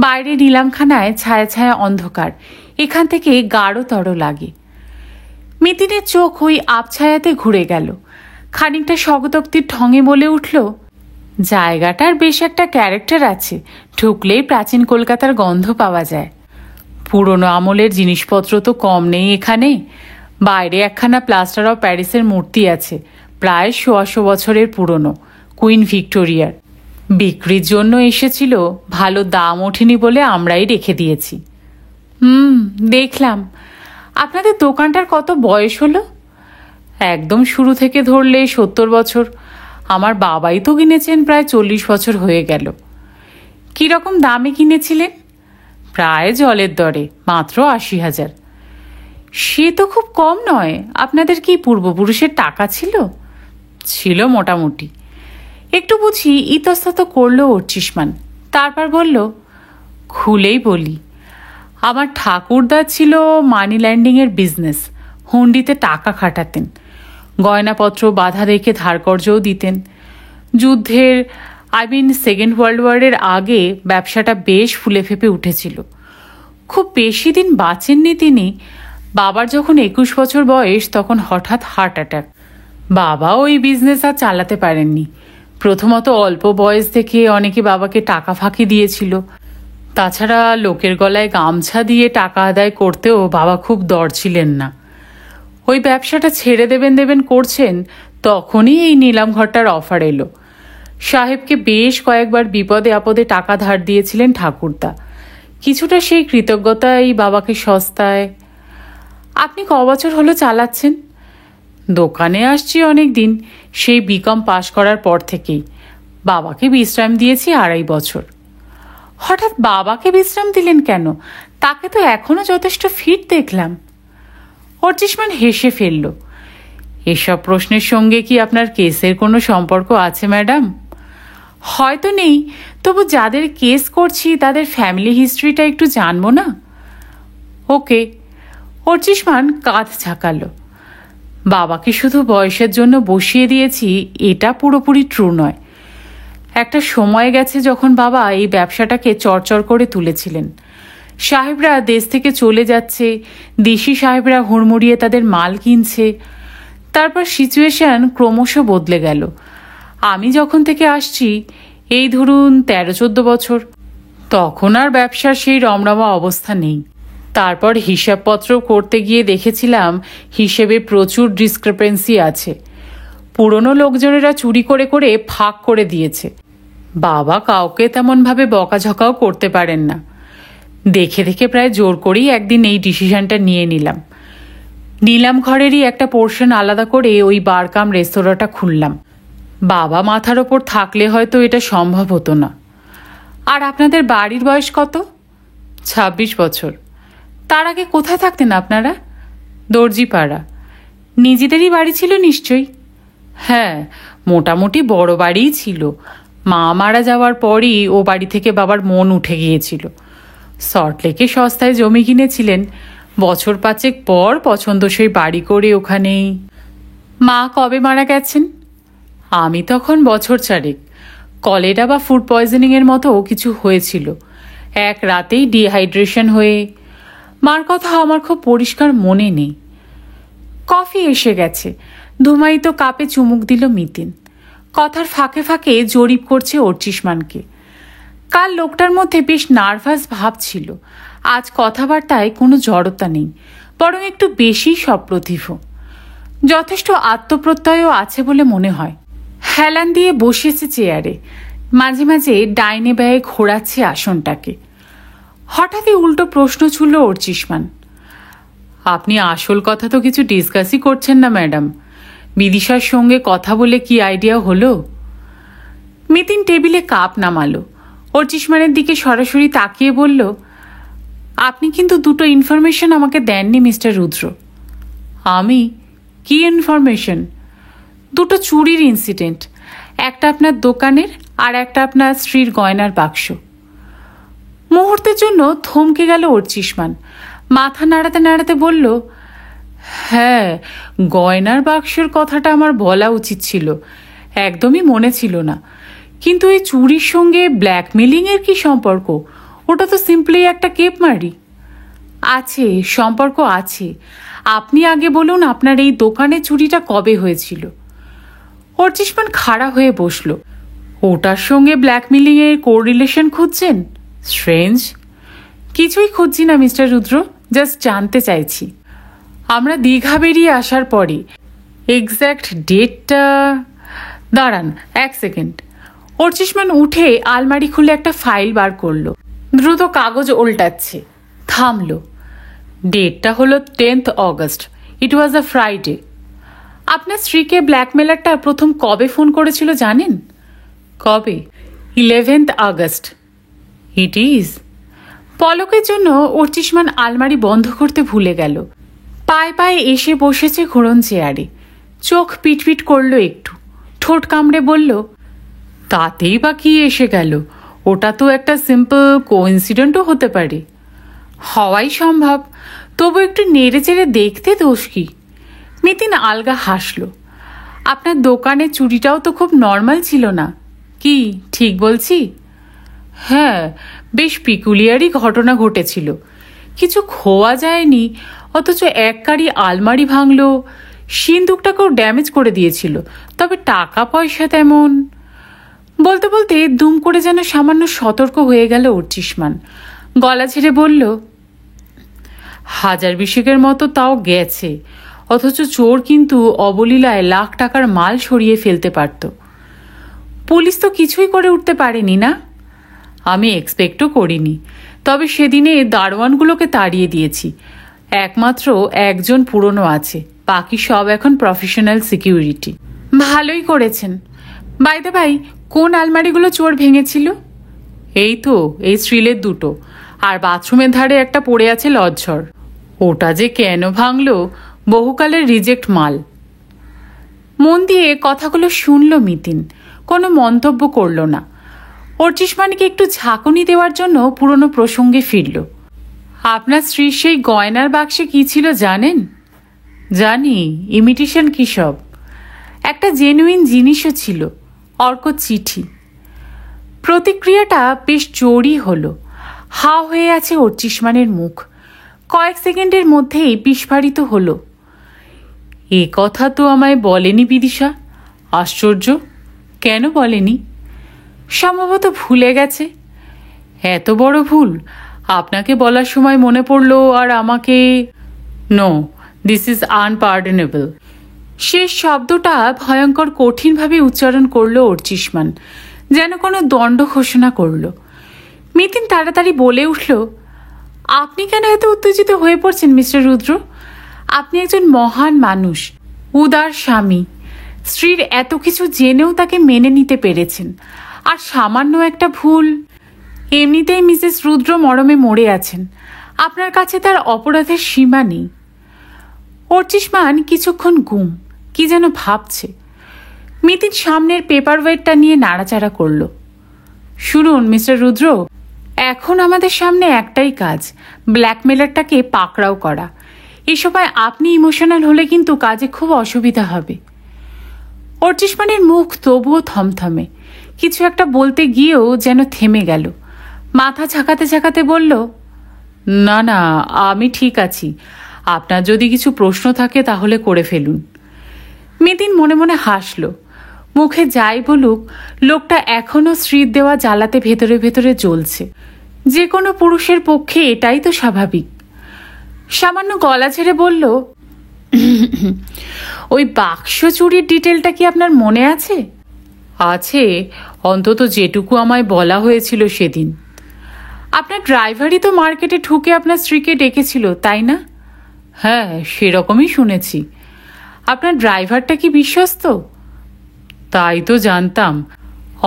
বাইরে নিলামখানায় ছায়া ছায়া অন্ধকার, এখান থেকে গাঢ়তর লাগে। মিতিনের চোখ ওই আবছায়াতে ঘুরে গেল। খানিকটা স্বগতোক্তির ঢঙে বলে উঠল, জায়গাটার বেশ একটা ক্যারেক্টার আছে, ঢুকলেই প্রাচীন কলকাতার গন্ধ পাওয়া যায়। পুরনো আমলের জিনিসপত্র তো কম নেই এখানে। বাইরে একখানা প্লাস্টার অফ প্যারিসের মূর্তি আছে, প্রায় 100 বছরের পুরনো, কুইন ভিক্টোরিয়ার। বিক্রির জন্য এসেছিল, ভালো দাম ওঠেনি বলে আমরাই রেখে দিয়েছি। দেখলাম। আপনাদের দোকানটার কত বয়স হলো? একদম শুরু থেকে ধরলে 70 বছর। আমার বাবাই তো কিনেছেন, প্রায় 40 বছর হয়ে গেল। কীরকম দামে কিনেছিলেন? প্রায় জলের দরে, মাত্র 80,000। সে তো খুব কম নয়। আপনাদের কি পূর্বপুরুষের টাকা ছিল? ছিল মোটামুটি। একটু বুঝি ইতস্তত করল অর্চিষ্মান। তারপর বলল, খুলেই বলি, আমার ঠাকুরদা ছিল মানি ল্যান্ডিংয়ের বিজনেস। হুন্ডিতে টাকা খাটাতেন, গয়নাপত্র বাধা রেখে ধারকর্জও দিতেন। যুদ্ধের সেকেন্ড ওয়ার্ল্ড ওয়ারের আগে ব্যবসাটা বেশ ফুলে ফেপে উঠেছিল। খুব বেশি দিন বাঁচেননি তিনি। বাবার যখন 21 বছর বয়স তখন হঠাৎ হার্ট অ্যাটাক। বাবা ওই বিজনেস আর চালাতে পারেননি। প্রথমত অল্প বয়স থেকে অনেকে বাবাকে টাকা ফাঁকি দিয়েছিল। তাছাড়া লোকের গলায় গামছা দিয়ে টাকা আদায় করতেও বাবা খুব দর ছিলেন না। ওই ব্যবসাটা ছেড়ে দেবেন করছেন, তখনই এই নিলাম ঘরটার অফার এলো। সাহেবকে বেশ কয়েকবার বিপদে আপদে টাকা ধার দিয়েছিলেন ঠাকুরদা। কিছুটা সেই কৃতজ্ঞতাই বাবাকে সস্তায়। আপনি ক বছর হলো চালাচ্ছেন? দোকানে আসছি অনেক দিন, সেই বিকম পাশ করার পর থেকেই। বাবাকে বিশ্রাম দিয়েছি 2.5 বছর। হঠাৎ বাবাকে বিশ্রাম দিলেন কেন? তাকে তো এখনো যথেষ্ট ফিট দেখলাম। অর্চিষ্মান হেসে ফেলল। এসব প্রশ্নের সঙ্গে কি আপনার কেসের কোনো সম্পর্ক আছে ম্যাডাম? হয়তো নেই, তবু যাদের কেস করছি তাদের ফ্যামিলি হিস্ট্রিটা একটু জানবো না? ওকে। অর্চিষ্মান কাঁধ ঝাঁকালো। বাবাকে শুধু বয়সের জন্য বসিয়ে দিয়েছি এটা পুরোপুরি ট্রু নয়। একটা সময় গেছে যখন বাবা এই ব্যবসাটাকে চড়চড় করে তুলেছিলেন। সাহেবরা দেশ থেকে চলে যাচ্ছে, দেশি সাহেবরা হুড়মুড়িয়ে তাদের মাল কিনছে। তারপর সিচুয়েশন ক্রমশ বদলে গেল। আমি যখন থেকে আসছি, এই ধরুন 13-14 বছর, তখন আর ব্যবসার সেই রমরমা অবস্থা নেই। তারপর হিসাবপত্র করতে গিয়ে দেখেছিলাম হিসেবে প্রচুর ডিসক্রিপেন্সি আছে। পুরনো লোকজনেরা চুরি করে করে ফাঁক করে দিয়েছে। বাবা কাউকে তেমনভাবে বকাঝকাও করতে পারেন না। দেখে দেখে প্রায় জোর করেই একদিন এই ডিসিশনটা নিয়ে নিলাম। নিলাম ঘরেরই একটা পোর্শন আলাদা করে ওই বারকাম রেস্তোরাঁটা খুললাম। বাবা মাথার ওপর থাকলে হয়তো এটা সম্ভব হতো না। আর আপনাদের বাড়ির বয়স কত? 26 বছর। তার আগে কোথায় থাকতেন আপনারা? দর্জিপাড়া। নিজেদেরই বাড়ি ছিল নিশ্চয়ই? হ্যাঁ, মোটামুটি বড় বাড়িই ছিল। মা মারা যাওয়ার পরই ও বাড়ি থেকে বাবার মন উঠে গিয়েছিল। সল্টলেকে সস্তায় জমি কিনেছিলেন। বছর 5 পর পছন্দসই বাড়ি করে ওখানেই। মা কবে মারা গেছেন? আমি তখন বছর 4। কলেরা বা ফুড পয়জনিংয়ের মতো কিছু হয়েছিল। এক রাতেই ডিহাইড্রেশন হয়ে। মার কথা আমার খুব পরিষ্কার মনে নেই। কফি এসে গেছে। ধুমায়িত কাপে চুমুক দিল মিতিন। কথার ফাঁকে ফাঁকে জরিপ করছে অর্চিষ্মানকে। কাল লোকটার মধ্যে বেশ নার্ভাস ভাব ছিল। আজ কথাবার্তায় কোনো জড়তা নেই, বরং একটু বেশি সপ্রতিভ। যথেষ্ট আত্মপ্রত্যয়ও আছে বলে মনে হয়। হেলান দিয়ে বসেছে চেয়ারে, মাঝে মাঝে ডাইনে ব্যয়ে ঘোরাচ্ছে আসনটাকে। হঠাৎই উল্টো প্রশ্ন ছুড়ল অর্চিষ্মান। আপনি আসল কথা তো কিছু ডিসকাসই করছেন না ম্যাডাম। বিদিশার সঙ্গে কথা বলে কি আইডিয়া হলো? মিতিন টেবিলে কাপ নামালো। অর্চিষ্মানের দিকে সরাসরি তাকিয়ে বলল, আপনি কিন্তু দুটো ইনফরমেশন আমাকে দেননি মিস্টার রুদ্র। আমি? কি ইনফরমেশন? দুটো চুরির ইনসিডেন্ট, একটা আপনার দোকানের আর একটা আপনার স্ত্রীর গয়নার বাক্স। মুহূর্তের জন্য থমকে গেল অর্চিষ্মান। মাথা নাড়াতে নাড়াতে বলল, হ্যাঁ, গয়নার বাক্সের কথাটা আমার বলা উচিত ছিল, একদমই মনে ছিল না। কিন্তু এই চুরির সঙ্গে ব্ল্যাকমেলিংয়ের কি সম্পর্ক? ওটা তো সিম্পলি একটা কেপমারি। আছে, সম্পর্ক আছে। আপনি আগে বলুন আপনার এই দোকানে চুরিটা কবে হয়েছিল? অর্চিষ্মান খাড়া হয়ে বসল। ওটার সঙ্গে ব্ল্যাকমেলিংয়ের কোরিলেশন খুঁজছেন? স্ট্রেঞ্জ। কিছুই খুঁজছি না মিস্টার রুদ্র, জাস্ট জানতে চাইছি। আমরা দীঘা বেরিয়ে আসার পরে এক্স্যাক্ট ডেটটা। দাঁড়ান 1 সেকেন্ড। অর্চিষ্মান উঠে আলমারি খুলে একটা ফাইল বার করলো। দ্রুত কাগজ উল্টাচ্ছে। থামল। ডেটটা হলো 10th অগস্ট। ইট ওয়াজ আ ফ্রাইডে। আপনার স্ত্রীকে ব্ল্যাকমেলারটা প্রথম কবে ফোন করেছিল জানেন? কবে? 11th August. It is. পলকের জন্য অর্চিষ্মান আলমারি বন্ধ করতে ভুলে গেল। পায়ে পায়ে এসে বসেছে ঘোড়ন চেয়ারে। চোখ পিটপিট করলো একটু। ঠোঁট কামড়ে বলল, তাতেই বা কি এসে গেল? ওটা তো একটা সিম্পল কোইন্সিডেন্টও হতে পারে। হওয়াই সম্ভব, তবু একটু নেড়ে চেড়ে দেখতে দোষ কি? মিতিন আলগা হাসল। আপনার দোকানে চুরিটাও তো খুব নর্মাল ছিল না, কি ঠিক বলছি? হ্যাঁ, বেশ পিকুলিয়ারই ঘটনা ঘটেছিল। কিছু খোয়া যায়নি, অথচ এক কারি আলমারি ভাঙল। সিন্দুকটাকেও ড্যামেজ করে দিয়েছিল, তবে টাকা পয়সা তেমন। বলতে বলতে দুম করে যেন সামান্য সতর্ক হয়ে গেল অর্চিষ্মান। গলা ছেড়ে বলল, 1000-20 মতো তাও গেছে, অথচ চোর কিন্তু অবলীলায় লাখ টাকার মাল সরিয়ে ফেলতে পারত। পুলিশ তো কিছুই করে উঠতে পারেনি না? আমি এক্সপেক্টও করিনি, তবে সেদিনে দারোয়ানগুলোকে তাড়িয়ে দিয়েছি। একমাত্র একজন পুরনো আছে, বাকি সব এখন প্রফেশনাল সিকিউরিটি। ভালোই করেছেন। বাই দ্য বাই, কোন আলমারিগুলো চোর ভেঙেছিল? এই তো এই স্টিলের দুটো, আর বাথরুমের ধারে একটা পড়ে আছে লজ্জর। ওটা যে কেন ভাঙলো বহুকালের রিজেক্ট মাল। মন দিয়ে কথাগুলো শুনল মিতিন, কোনো মন্তব্য করল না। অর্চিষ্মানকে একটু ঝাঁকুনি দেওয়ার জন্য পুরনো প্রসঙ্গে ফিরল। আপনার স্ত্রীর সেই গয়নার বাক্সে কি ছিল জানেন? জানি, ইমিটেশন কি সব। একটা জেনুইন জিনিসও ছিল, অর্ক চিঠি। প্রতিক্রিয়াটা বেশ জোরই হলো। হা হয়ে আছে অর্চিষ্মানের মুখ। কয়েক সেকেন্ডের মধ্যেই বিস্ফারিত হলো। এ কথা তো আমায় বলেনি বিদিশা। আশ্চর্য, কেন বলেনি? সম্ভবত ভুলে গেছে। এত বড় ভুল আপনাকে বলার সময় মনে পড়ল, আর আমাকে? No, this is unpardonable. শেষ শব্দটা ভয়ঙ্কর কঠিনভাবে উচ্চারণ করলো অর্চিষ্মান, যেন কোনো দণ্ড ঘোষণা করল। মিতিন তাড়াতাড়ি বলে উঠল, আপনি কেন এত উত্তেজিত হয়ে পড়ছেন মিস্টার রুদ্র? আপনি একজন মহান মানুষ, উদার স্বামী। স্ত্রীর এত কিছু জেনেও তাকে মেনে নিতে পেরেছেন, আর সামান্য একটা ভুল। এমনিতেই মিসেস রুদ্র মরমে মরে আছেন, আপনার কাছে তার অপরাধের সীমা নেই। অর্চিষ্মান কিছুক্ষণ গুম, কি যেন ভাবছে। মিতিন সামনের পেপার ওয়েটটা নিয়ে নাড়াচাড়া করল। শুনুন মিস্টার রুদ্র, এখন আমাদের সামনে একটাই কাজ, ব্ল্যাকমেলারটাকে পাকড়াও করা। এই সময় আপনি ইমোশনাল হলে কিন্তু কাজে খুব অসুবিধা হবে। অর্চিষ্মানের মুখ তবুও থমথমে। কিছু একটা বলতে গিয়েও যেন থেমে গেল। মাথা ঝাঁকাতে ঝাঁকাতে বলল, না না, আমি ঠিক আছি। আপনার যদি কিছু প্রশ্ন থাকে তাহলে করে ফেলুন। মিতিন মনে মনে হাসল। মুখে যাই বলুক, লোকটা এখনও স্ত্রীর দেওয়া জ্বালাতে ভেতরে ভেতরে জ্বলছে। যে কোনো পুরুষের পক্ষে এটাই তো স্বাভাবিক। সামান্য গলা ছেড়ে বলল, ওই বাক্স চুরির ডিটেলটা কি আপনার মনে আছে? আছে, অন্তত যেটুকু আমায় বলা হয়েছিল সেদিন। আপনার ড্রাইভারই তো মার্কেটে ঢুকে আপনার স্ত্রীকে ডেকেছিল, তাই না? হ্যাঁ, সেরকমই শুনেছি। আপনার ড্রাইভারটা কি বিশ্বস্ত? তাই তো জানতাম।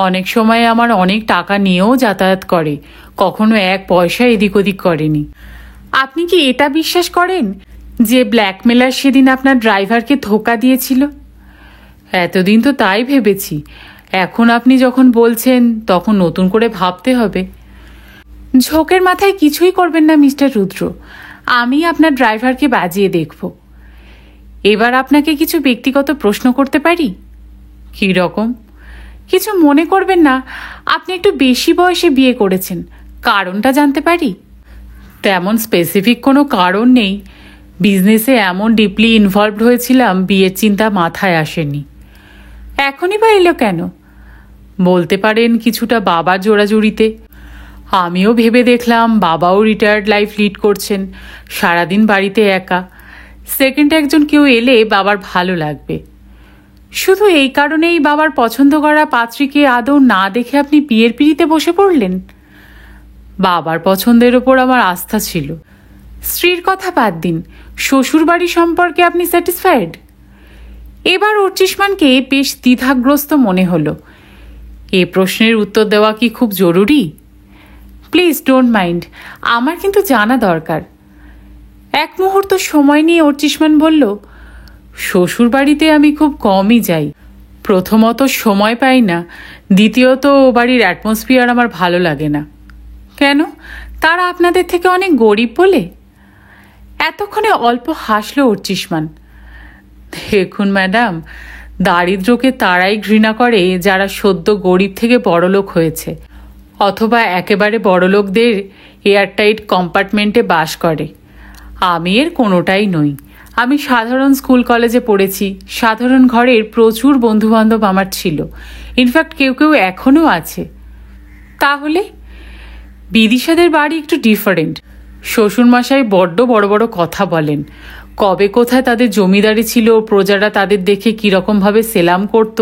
অনেক সময় আমার অনেক টাকা নিয়েও যাতায়াত করে, কখনো এক পয়সা এদিক ওদিক করেনি। আপনি কি এটা বিশ্বাস করেন যে ব্ল্যাকমেলার সেদিন আপনার ড্রাইভারকে ধোঁকা দিয়েছিল? এতদিন তো তাই ভেবেছি। এখন আপনি যখন বলছেন তখন নতুন করে ভাবতে হবে। ঝোঁকের মাথায় কিছুই করবেন না মিস্টার রুদ্র, আমি আপনার ড্রাইভারকে বাজিয়ে দেখব। এবার আপনাকে কিছু ব্যক্তিগত প্রশ্ন করতে পারি? কী রকম? কিছু মনে করবেন না, আপনি একটু বেশি বয়সে বিয়ে করেছেন, কারণটা জানতে পারি? তেমন স্পেসিফিক কোনো কারণ নেই। বিজনেসে এমন ডিপলি ইনভলভড হয়েছিলাম, বিয়ের চিন্তা মাথায় আসেনি। এখনই বা এলো কেন? বলতে পারেন কিছুটা বাবার জোড়াজুড়িতে। আমিও ভেবে দেখলাম বাবাও রিটায়ার্ড লাইফ লিড করছেন, সারাদিন বাড়িতে একা। সেকেন্ড একজন কেউ এলে বাবার ভালো লাগবে। শুধু এই কারণেই বাবার পছন্দ করা পাত্রীকে আদৌ না দেখে আপনি বিয়ের পিঁড়িতে বসে পড়লেন? বাবার পছন্দের ওপর আমার আস্থা ছিল। স্ত্রীর কথা বাদ দিন, শ্বশুরবাড়ি সম্পর্কে আপনি স্যাটিসফাইড? এবার অর্চিষ্মানকে বেশ দ্বিধাগ্রস্ত মনে হলো। এ প্রশ্নের উত্তর দেওয়া কি খুব জরুরি? প্লিজ ডোন্ট মাইন্ড, আমার কিন্তু জানা দরকার। এক মুহূর্ত সময় নিয়ে অর্চিষ্মান বলল, শ্বশুরবাড়িতে আমি খুব কমই যাই। প্রথমত সময় পাই না, দ্বিতীয়ত ও বাড়ির অ্যাটমসফিয়ার আমার ভালো লাগে না। কেন? তারা আপনাদের থেকে অনেক গরিব বলে? এতক্ষণে অল্প হাসল অর্চিষ্মান। দেখুন ম্যাডাম, দারিদ্র্যকে তারাই ঘৃণা করে যারা সদ্য গরিব থেকে বড়লোক হয়েছে, অথবা একেবারে বড়লোকদের এয়ারটাইট কম্পার্টমেন্টে বাস করে। আমি এর কোনোটাই নই। আমি সাধারণ স্কুল কলেজে পড়েছি, সাধারণ ঘরের প্রচুর বন্ধুবান্ধব আমার ছিল। ইনফ্যাক্ট কেউ কেউ এখনও আছে। তাহলে বিদিশাদের বাড়ি একটু ডিফারেন্ট। শ্বশুরমশাই বড্ড বড় বড় কথা বলেন। কবে কোথায় তাদের জমিদারি ছিল, প্রজারা তাদের দেখে কীরকমভাবে সেলাম করত।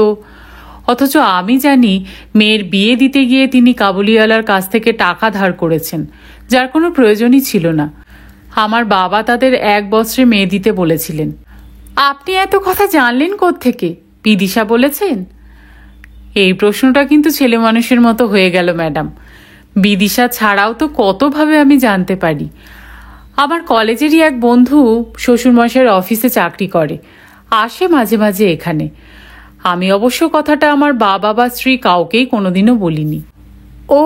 অথচ আমি জানি মেয়ের বিয়ে দিতে গিয়ে তিনি কাবুলিওয়ালার কাছ থেকে টাকা ধার করেছেন, যার কোনো প্রয়োজনই ছিল না। আমার বাবা তাদের এক বস্ত্রে মেয়ে দিতে বলেছিলেন। আপনি এত কথা জানলেন কোত্থেকে? বিদিশা বলেছেন? এই প্রশ্নটা কিন্তু ছেলে মানুষের মতো হয়ে গেল ম্যাডাম। বিদিশা ছাড়াও তো কতভাবে আমি জানতে পারি। আমার কলেজেরই এক বন্ধু শ্বশুরমশাইয়ের অফিসে চাকরি করে, আসে মাঝে মাঝে এখানে। আমি অবশ্য কথাটা আমার বাবা বা স্ত্রী কাউকেই কোনোদিনও বলিনি। ও,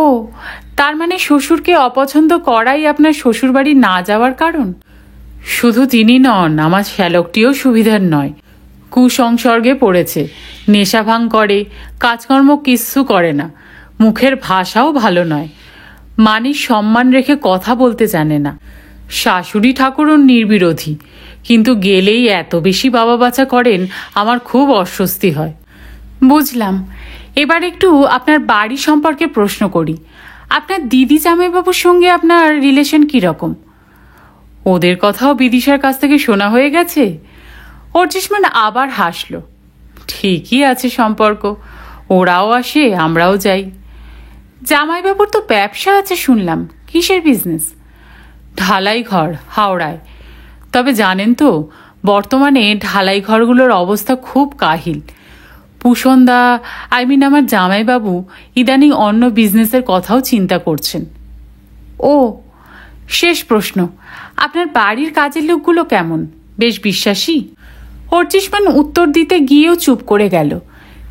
তার মানে শ্বশুরকে অপছন্দ করাই আপনার শ্বশুরবাড়ি না যাওয়ার কারণ? শুধু তিনি নন, আমার শ্যালকটিও সুবিধার নয়। কুসংসর্গে পড়েছে, নেশা ভাঙ করে, কাজকর্ম কিচ্ছু করে না, মুখের ভাষাও ভালো নয়, মানির সম্মান রেখে কথা বলতে জানে না। শাশুড়ি ঠাকুরও নির্বিরোধী, কিন্তু গেলেই এত বেশি বাবা বাছা করেন, আমার খুব অস্বস্তি হয়। বুঝলাম। এবার একটু আপনার বাড়ি সম্পর্কে প্রশ্ন করি। আপনার দিদি জামাইবাবুর সঙ্গে আপনার রিলেশন কীরকম? ওদের কথাও বিদিশার কাছ থেকে শোনা হয়ে গেছে? অর্চিষ্মান আবার হাসল। ঠিকই আছে সম্পর্ক, ওরাও আসে আমরাও যাই। জামাইবাবুর তো ব্যবসা আছে শুনলাম, কিসের বিজনেস? ঢালাই ঘর, হাওড়ায়। তবে জানেন তো, বর্তমানে ঢালাই ঘরগুলোর অবস্থা খুব কাহিল। পুষন্দা, আমার জামাইবাবু ইদানিং অন্য বিজনেসের কথাও চিন্তা করছেন। ও, শেষ প্রশ্ন, আপনার বাড়ির কাজের লোকগুলো কেমন? বেশ বিশ্বাসী? অর্চিষ্মান উত্তর দিতে গিয়েও চুপ করে গেল।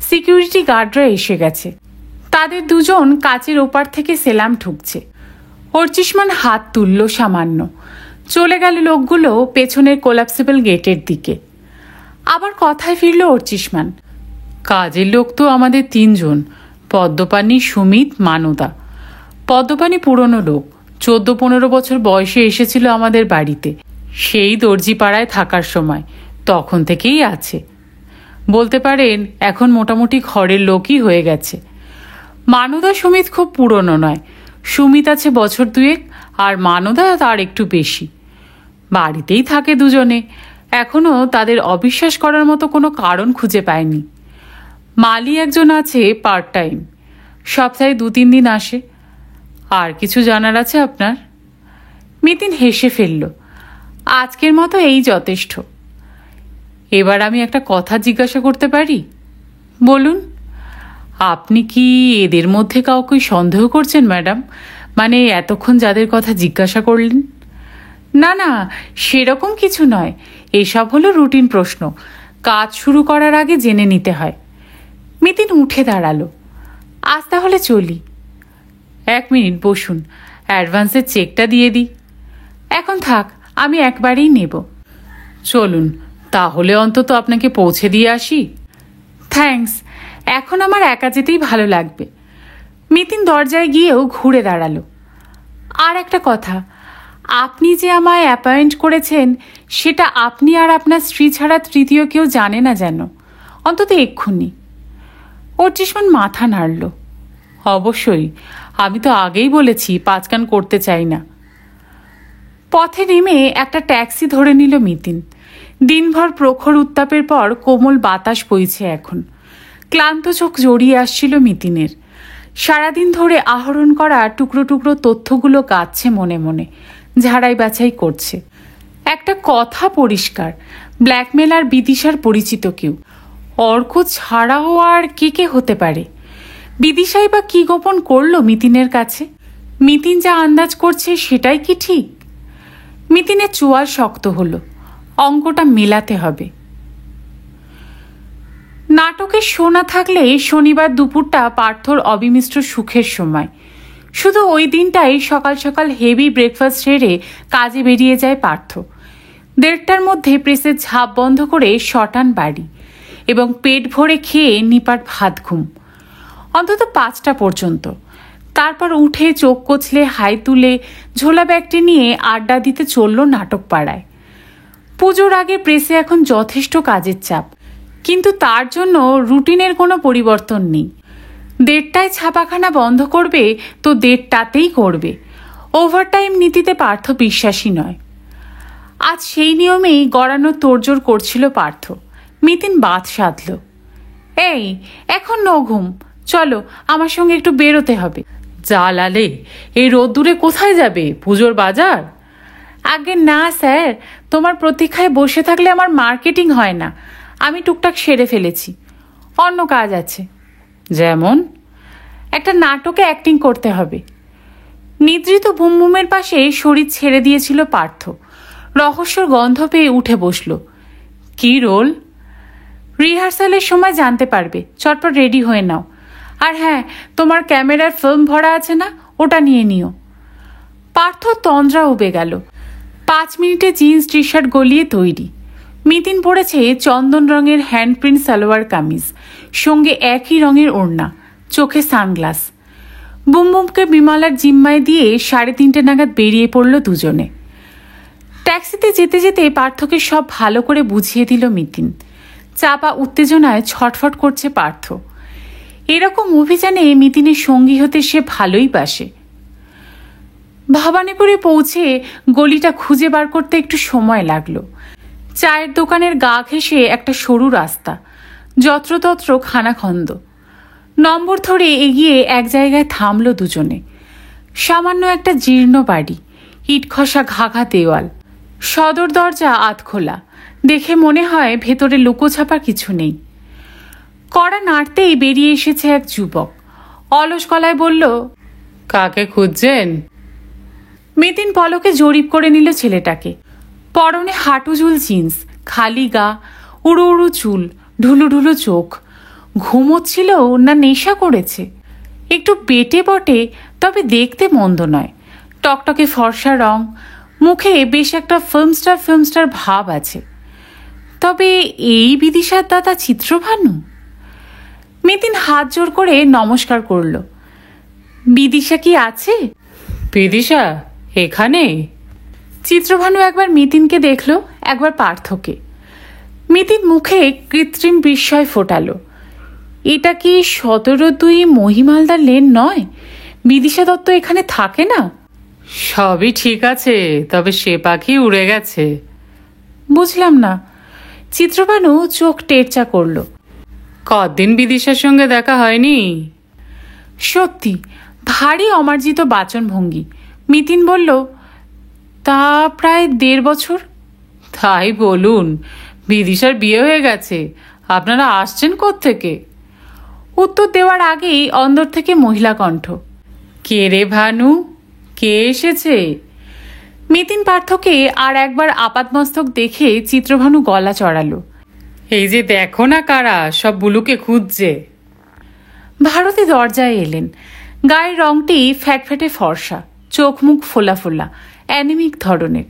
সিকিউরিটি গার্ডরা এসে গেছে, তাদের দুজন কাচের ওপার থেকে সেলাম ঠুকছে। অর্চিষ্মান হাত তুলল সামান্য, চলে গেল লোকগুলো পেছনের কোলাপসিবল গেটের দিকে। আবার কথায় ফিরল অর্চিষ্মান। কাজের লোক তো আমাদের 3 জন, পদ্মপাণি, সুমিত, মানদা। পদ্মপাণি পুরনো লোক, 14-15 বছর বয়সে এসেছিল আমাদের বাড়িতে, সেই দর্জিপাড়ায় থাকার সময়, তখন থেকেই আছে। বলতে পারেন এখন মোটামুটি ঘরের লোকই হয়ে গেছে। মানদা সুমিত খুব পুরনো নয়, সুমিত আছে বছর 2 আর মানদা তার একটু বেশি। বাড়িতেই থাকে দুজনে, এখনও তাদের অবিশ্বাস করার মতো কোনো কারণ খুঁজে পায়নি। মালি একজন আছে পার্ট টাইম, সপ্তাহে 2-3 দিন আসে। আর কিছু জানার আছে আপনার? মিতিন হেসে ফেলল। আজকের মতো এই যথেষ্ট। এবার আমি একটা কথা জিজ্ঞাসা করতে পারি? বলুন। আপনি কি এদের মধ্যে কাউকে সন্দেহ করছেন ম্যাডাম? মানে এতক্ষণ যাদের কথা জিজ্ঞাসা করলেন? না না, সেরকম কিছু নয়, এসব হলো রুটিন প্রশ্ন, কাজ শুরু করার আগে জেনে নিতে হয়। মিতিন উঠে দাঁড়ালো। আজ তাহলে চলি। 1 মিনিট বসুন, অ্যাডভান্সের চেকটা দিয়ে দিই। এখন থাক, আমি একবারেই নেব। চলুন তাহলে অন্তত আপনাকে পৌঁছে দিয়ে আসি। থ্যাঙ্কস, এখন আমার একা যেতেই ভালো লাগবে। মিতিন দরজায় গিয়েও ঘুরে দাঁড়ালো। আর একটা কথা, আপনি যে আমায় অ্যাপয়েন্ট করেছেন, সেটা আপনি আর আপনার স্ত্রী ছাড়া তৃতীয় কেউ জানে না যেন, অন্তত এক্ষুনি। অর্চিষ্মান মাথা নাড়ল। অবশ্যই, আমি তো আগেই বলেছি 5 কান করতে চাই না। পথে নেমে একটা ট্যাক্সি ধরে নিল মিতিন। দিনভর প্রখর উত্তাপের পর কোমল বাতাস বইছে এখন। ক্লান্ত চোখ জড়িয়ে আসছিল মিতিনের। সারাদিন ধরে আহরণ করা টুকরো টুকরো তথ্যগুলো গাচ্ছে মনে মনে, ঝাড়াই বাছাই করছে। একটা কথা পরিষ্কার, ব্ল্যাকমেলার বিদিশার পরিচিত কেউ। অর্ক ছাড়াও আর কে কে হতে পারে? বিদিশাই বা কি গোপন করলো মিতিনের কাছে? মিতিন যা আন্দাজ করছে সেটাই কি ঠিক? মিতিনের চোয়াল শক্ত হলো, অঙ্কটা মেলাতে হবে। নাটকের শো না থাকলে শনিবার দুপুরটা পার্থর অবিমিশ্র সুখের সময়। শুধু ওই দিনটাই সকাল সকাল হেভি ব্রেকফাস্ট সেরে কাজে বেরিয়ে যায় পার্থ। 1:30টার মধ্যে প্রেসের ঝাঁপ বন্ধ করে শটান বাড়ি, এবং পেট ভরে খেয়ে নিপাট ভাত ঘুম, অন্তত 5টা পর্যন্ত। তারপর উঠে চোখ কচলে হাই তুলে ঝোলা ব্যাগটি নিয়ে আড্ডা দিতে চলল নাটক পাড়ায়। পুজোর আগে প্রেসে এখন যথেষ্ট কাজের চাপ, কিন্তু তার জন্য রুটিনের কোনো পরিবর্তন নেই। 1:30টায় ছাপাখানা বন্ধ করবে তো 1:30টাতেই করবে। ওভারটাইম নীতিতে পার্থ বিশ্বাসী নয়। আজ সেই নিয়মেই গড়ানো তোড়জোড় করছিল পার্থ। মিতিন বাত সাধল। এই, এখন ন ঘুম, চলো আমার সঙ্গে একটু বেরোতে হবে। যা লালে, এই রোদ্দুরে কোথায় যাবে? পুজোর বাজার? আগে না স্যার, তোমার প্রতীক্ষায় বসে থাকলে আমার মার্কেটিং হয় না। আমি টুকটাক সেরে ফেলেছি, অন্য কাজ আছে। যেমন? একটা নাটকে অ্যাক্টিং করতে হবে। নিদ্রিত বুমবুমের পাশে শরীর ছেড়ে দিয়েছিল পার্থ। রহস্যর গন্ধ পেয়ে উঠে বসল। কি রোল? রিহার্সালের সময় জানতে পারবে, চটপট রেডি হয়ে নাও। আর হ্যাঁ, তোমার ক্যামেরার ফিল্ম ভরা আছে না, ওটা নিয়ে নিও। পার্থ তন্দ্রা উবে গেল। 5 মিনিটে জিন্স টি শার্ট গলিয়ে তৈরি। মিতিন পরেছে চন্দন রঙের হ্যান্ডপ্রিন্ট সালোয়ার কামিজ, সঙ্গে একই রঙের ওড়না, চোখে সানগ্লাস। বুমবুমকে বিমলার জিম্মায় দিয়ে 3:30 নাগাদ বেরিয়ে পড়ল দুজনে। ট্যাক্সিতে যেতে যেতে পার্থকে সব ভালো করে বুঝিয়ে দিল মিতিন। চাপা উত্তেজনায় ছটফট করছে পার্থ। এরকম অভিযানে মিতিনের সঙ্গী হতে সে ভালোই বাসে। ভবানীপুরে পৌঁছে গলিটা খুঁজে বার করতে একটু সময় লাগলো। চায়ের দোকানের গা ঘেঁষে একটা সরু রাস্তা, যত্রতত্র খানাখন্দ। নম্বর ধরে এগিয়ে এক জায়গায় থামল দুজনে। সামান্য একটা জীর্ণ বাড়ি, ইটখসা ঘাঘা দেওয়াল, সদর দরজা আধখোলা। দেখে মনে হয় ভেতরে লুকোছাপা কিছু নেই। কড়া নাড়তেই বেরিয়ে এসেছে এক যুবক। অলস গলায় বলল, কাকে খুঁজছেন? মিতিন পলকে জরিপ করে নিল ছেলেটাকে। পরনে হাঁটুঝুল জিন্স, খালি গা, উড়ু উড়ু চুল, ঢুলু ঢুলু চোখ। ঘুমোচ্ছিল না নেশা করেছে? একটু বেটে বটে, তবে দেখতে মন্দ নয়। টকটকে ফর্সা রং, মুখে বেশ একটা ফিল্মস্টার ভাব আছে। তবে এই বিদিশার দাদা চিত্রভানু? মিতিন হাত জোর করে নমস্কার করল। বিদিশা কি আছে? বিদিশা এখানে? চিত্রভানু একবার মিতিনকে দেখল, একবার পার্থকে। মিতিন মুখে কৃত্রিম বিস্ময় ফোটালো। এটা কি 17-2 মহিমালদার লেন নয়? বিদিশা দত্ত এখানে থাকে না? সবই ঠিক আছে, তবে সে পাখি উড়ে গেছে। বুঝলাম না। চিত্রভানু চোখ টেরচা করল। কদিন বিদিশার সঙ্গে দেখা হয়নি? সত্যি ভারী অমার্জিত বাচনভঙ্গি। মিতিন বলল, তা প্রায় 1.5 বছর। তাই বলুন, বিদিশার বিয়ে হয়ে গেছে। আপনারা আসছেন কোত্থেকে? উত্তর দেওয়ার আগেই অন্দর থেকে মহিলা কণ্ঠ, কে রে ভানু, কে এসেছে? মিতিন পার্থকে আর একবার আপাতমস্তক দেখে চিত্রভানু গলা চড়ালো, এই যে দেখো না কারা সব বুলুকে খুঁজছে। ভারতী দরজায় এলেন। গায়ের রংটি ফ্যাটফ্যাটে ফর্সা, চোখ মুখ ফোলা ফোলা, অ্যানিমিক ধরনের।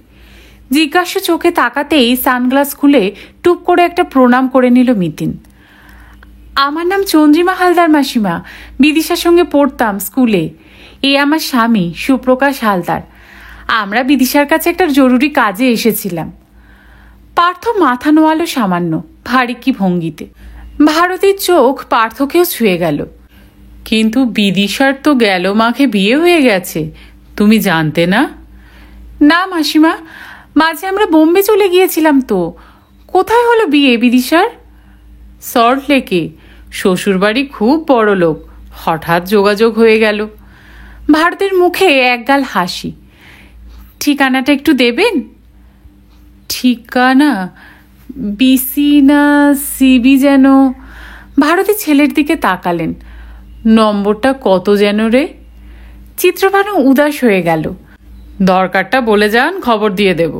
জিজ্ঞাসা চোখে তাকাতেই সানগ্লাস খুলে টুপ করে একটা প্রণাম করে নিল মিতিন। আমার নাম চন্দ্রিমা হালদার মাসিমা, বিদিশার সঙ্গে পড়তাম স্কুলে। এ আমার স্বামী সুপ্রকাশ হালদার। আমরা বিদিশার কাছে একটা জরুরি কাজে এসেছিলাম। পার্থ মাথা নোয়ালো সামান্য, ভারী কি ভঙ্গিতে। ভারতীর চোখ পার্থকেও ছুঁয়ে গেল। কিন্তু বিদিশার তো গেল মাঘে বিয়ে হয়ে গেছে, তুমি জানতে না? না মাসিমা, মাঝে আমরা বোম্বে চলে গিয়েছিলাম তো। কোথায় হলো বিয়ে বিদিশার? সল্ট লেকে। শ্বশুরবাড়ি খুব বড় লোক, হঠাৎ যোগাযোগ হয়ে গেল। ভারতের মুখে একগাল হাসি। ঠিকানাটা একটু দেবেন? ঠিকানা? বিসি না সিবি যেন। ভারতী ছেলের দিকে তাকালেন। নম্বরটা কত যেন রে? চিত্রভানু উদাস হয়ে গেল। দরকারটা বলে যান, খবর দিয়ে দেব।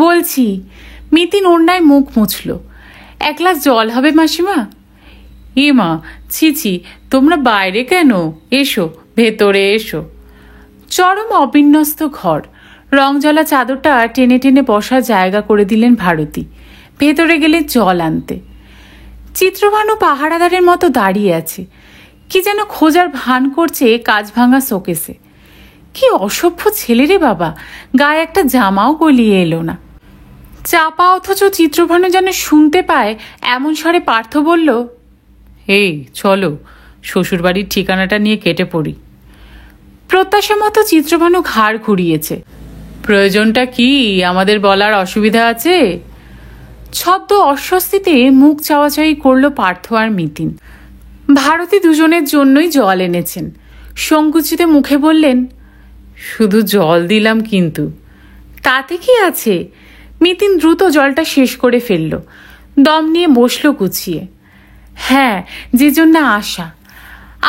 বলছি। মিতিন ওড়নায় মুখ মুছল। 1 গ্লাস জল হবে মাসিমা? এ মা, ছি, তোমরা বাইরে কেন? এসো, ভেতরে এসো। চরম অবিন্যস্ত ঘর। রংজলা চাদরটা টেনে টেনে বসার জায়গা করে দিলেন ভারতী। ভেতরে গেলে জল আনতে। চিত্রভানু পাহারাদারের মতো দাঁড়িয়ে আছে, কি যেন খোঁজার ভান করছে কাজ ভাঙা শোকেসে। কি অসভ্য ছেলে রে বাবা, গায়ে একটা জামাও গলিয়ে এলো না। চাপা অথচ চিত্রভানু যেন শুনতে পায় এমন স্বরে পার্থ বলল, এই চলো, শ্বশুরবাড়ির ঠিকানাটা নিয়ে কেটে পড়ি। প্রত্যাশা মতো চিত্রভানু ঘাড় ঘুরিয়েছে। প্রয়োজনটা কি আমাদের বলার অসুবিধা আছে? ছদ্ম অস্বস্তিতে মুখ চাওয়াচাই করল পার্থ আর মিতিন। ভারতী দুজনের জন্যই জল এনেছেন। সংকুচিত মুখে বললেন, শুধু জল দিলাম কিন্তু। তাতে কি আছে? মিতিন দ্রুত জলটা শেষ করে ফেলল। দম নিয়ে বসল গুছিয়ে। হ্যাঁ, যে জন্য আসা।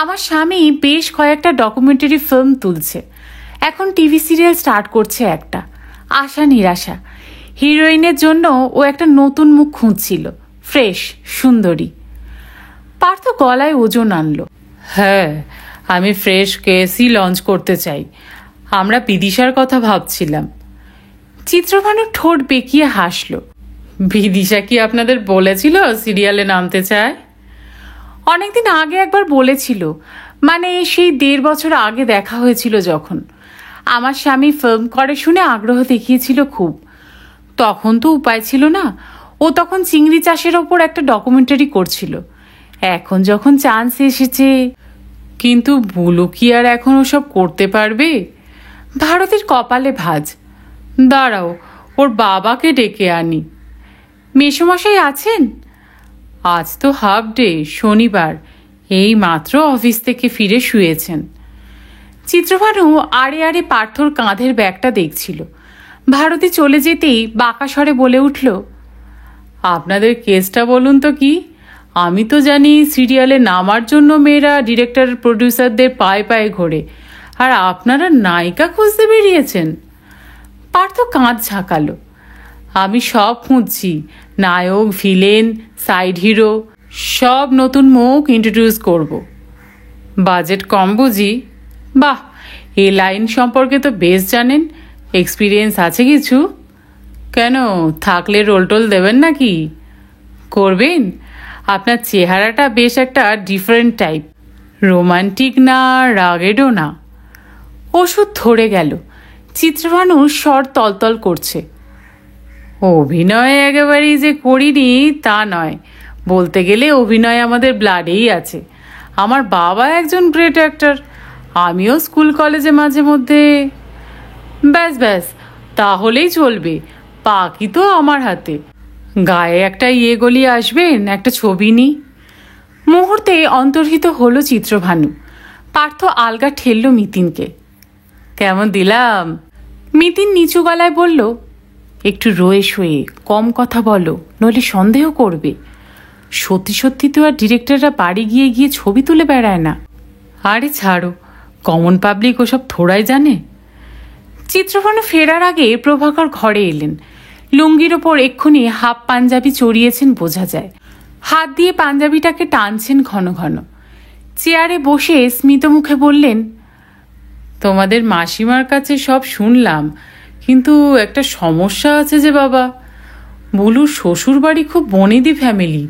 আমার স্বামী বেশ কয়েকটা ডকুমেন্টারি ফিল্ম তুলছে। এখন টিভি সিরিয়াল স্টার্ট করছে একটা, আশা নিরাশা। হিরোইনের জন্য ও একটা নতুন মুখ খুঁজছিল, ফ্রেশ সুন্দরী। পার্থ গলায় ওজন আনলো। হ্যাঁ, আমি ফ্রেশ কেসই লঞ্চ করতে চাই। আমরা বিদিশার কথা ভাবছিলাম। চিত্রভানু ঠোঁট বেঁকিয়ে হাসল। বিদিশা কি আপনাদের বলেছিল সিরিয়ালে নামতে চায়? অনেকদিন আগে একবার বলেছিল, মানে সেই 1.5 বছর আগে দেখা হয়েছিল যখন। আমার স্বামী ফিল্ম করে শুনে আগ্রহ দেখিয়েছিল খুব। তখন তো উপায় ছিল না, ও তখন চিংড়ি চাষের ওপর একটা ডকুমেন্টারি করছিল। এখন যখন চান্স এসেছে। কিন্তু বুলু কি আর এখন ওসব করতে পারবে? ভারতের কপালে ভাঁজ। দাঁড়াও, ওর বাবাকে ডেকে আনি। মেসোমশাই আছেন? আজ তো হাফ ডে, শনিবার, এই মাত্র অফিস থেকে ফিরে শুয়েছেন। চিত্রভানু আড়ে আড়ে পার্থর কাঁধের ব্যাগটা দেখছিল। ভারতী চলে যেতেই বাঁকা স্বরে বলে উঠল, আপনাদের কেসটা বলুন তো কি? আমি তো জানি সিরিয়ালে নামার জন্য মেয়েরা ডিরেক্টর প্রডিউসারদের পায়ে পায়ে ঘোরে, আর আপনারা নায়িকা খুঁজতে বেরিয়েছেন। পার্থ কাঁধ ঝাঁকালো। আমি সব খুঁজছি, নায়ক, ভিলেন, সাইড হিরো, সব নতুন মুখ ইন্ট্রোডিউস করব। বাজেট কম বুঝি? বাহ, এই লাইন সম্পর্কে তো বেশ জানেন, এক্সপিরিয়েন্স আছে কিছু। কেন, থাকলে রোল টোল দেবেন নাকি? করবেন? আপনার চেহারাটা বেশ একটা ডিফারেন্ট টাইপ, রোমান্টিক না, রাগেডও না। ওষুধ ধরে গেল। চিত্রভানুর স্বর তলতল করছে। অভিনয় একেবারেই যে করিনি তা নয়, বলতে গেলে অভিনয় আমাদের ব্লাডেই আছে। আমার বাবা একজন গ্রেট অ্যাক্টর, আমিও স্কুল কলেজে মাঝে মধ্যে। ব্যাস ব্যাস, তাহলেই চলবে, পাকি তো আমার হাতে। গায়ে একটা গলিয়ে আসবেন, একটা ছবি নি। মুহূর্তে অন্তর্হিত হলো চিত্রভানু। পার্থ আলগা ঠেলল মিতিনকে। কেমন দিলাম? মিতিন নিচু গলায় বলল, একটু রয়ে শোয়ে কম কথা বলো, নইলে সন্দেহ করবে। সত্যি সত্যি তো আর ডিরেক্টররা বাড়ি গিয়ে গিয়ে ছবি তুলে বেড়ায় না। আরে ছাড়ো, কমন পাবলিক ওসব থোড়াই জানে। চিত্রভানু ফেরার আগে প্রভাকর ঘরে এলেন। লুঙ্গির ওপর এক্ষুনি হাফ পাঞ্জাবি চড়িয়েছেন বোঝা যায়। হাত দিয়ে পাঞ্জাবিটাকে টানছেন ঘন ঘন। চেয়ারে বসে স্মিত মুখে বললেন, তোমাদের মাসিমার কাছে সব শুনলাম, কিন্তু একটা সমস্যা আছে যে বাবা। বুলুর শ্বশুর বাড়ি খুব বনেদি ফ্যামিলি,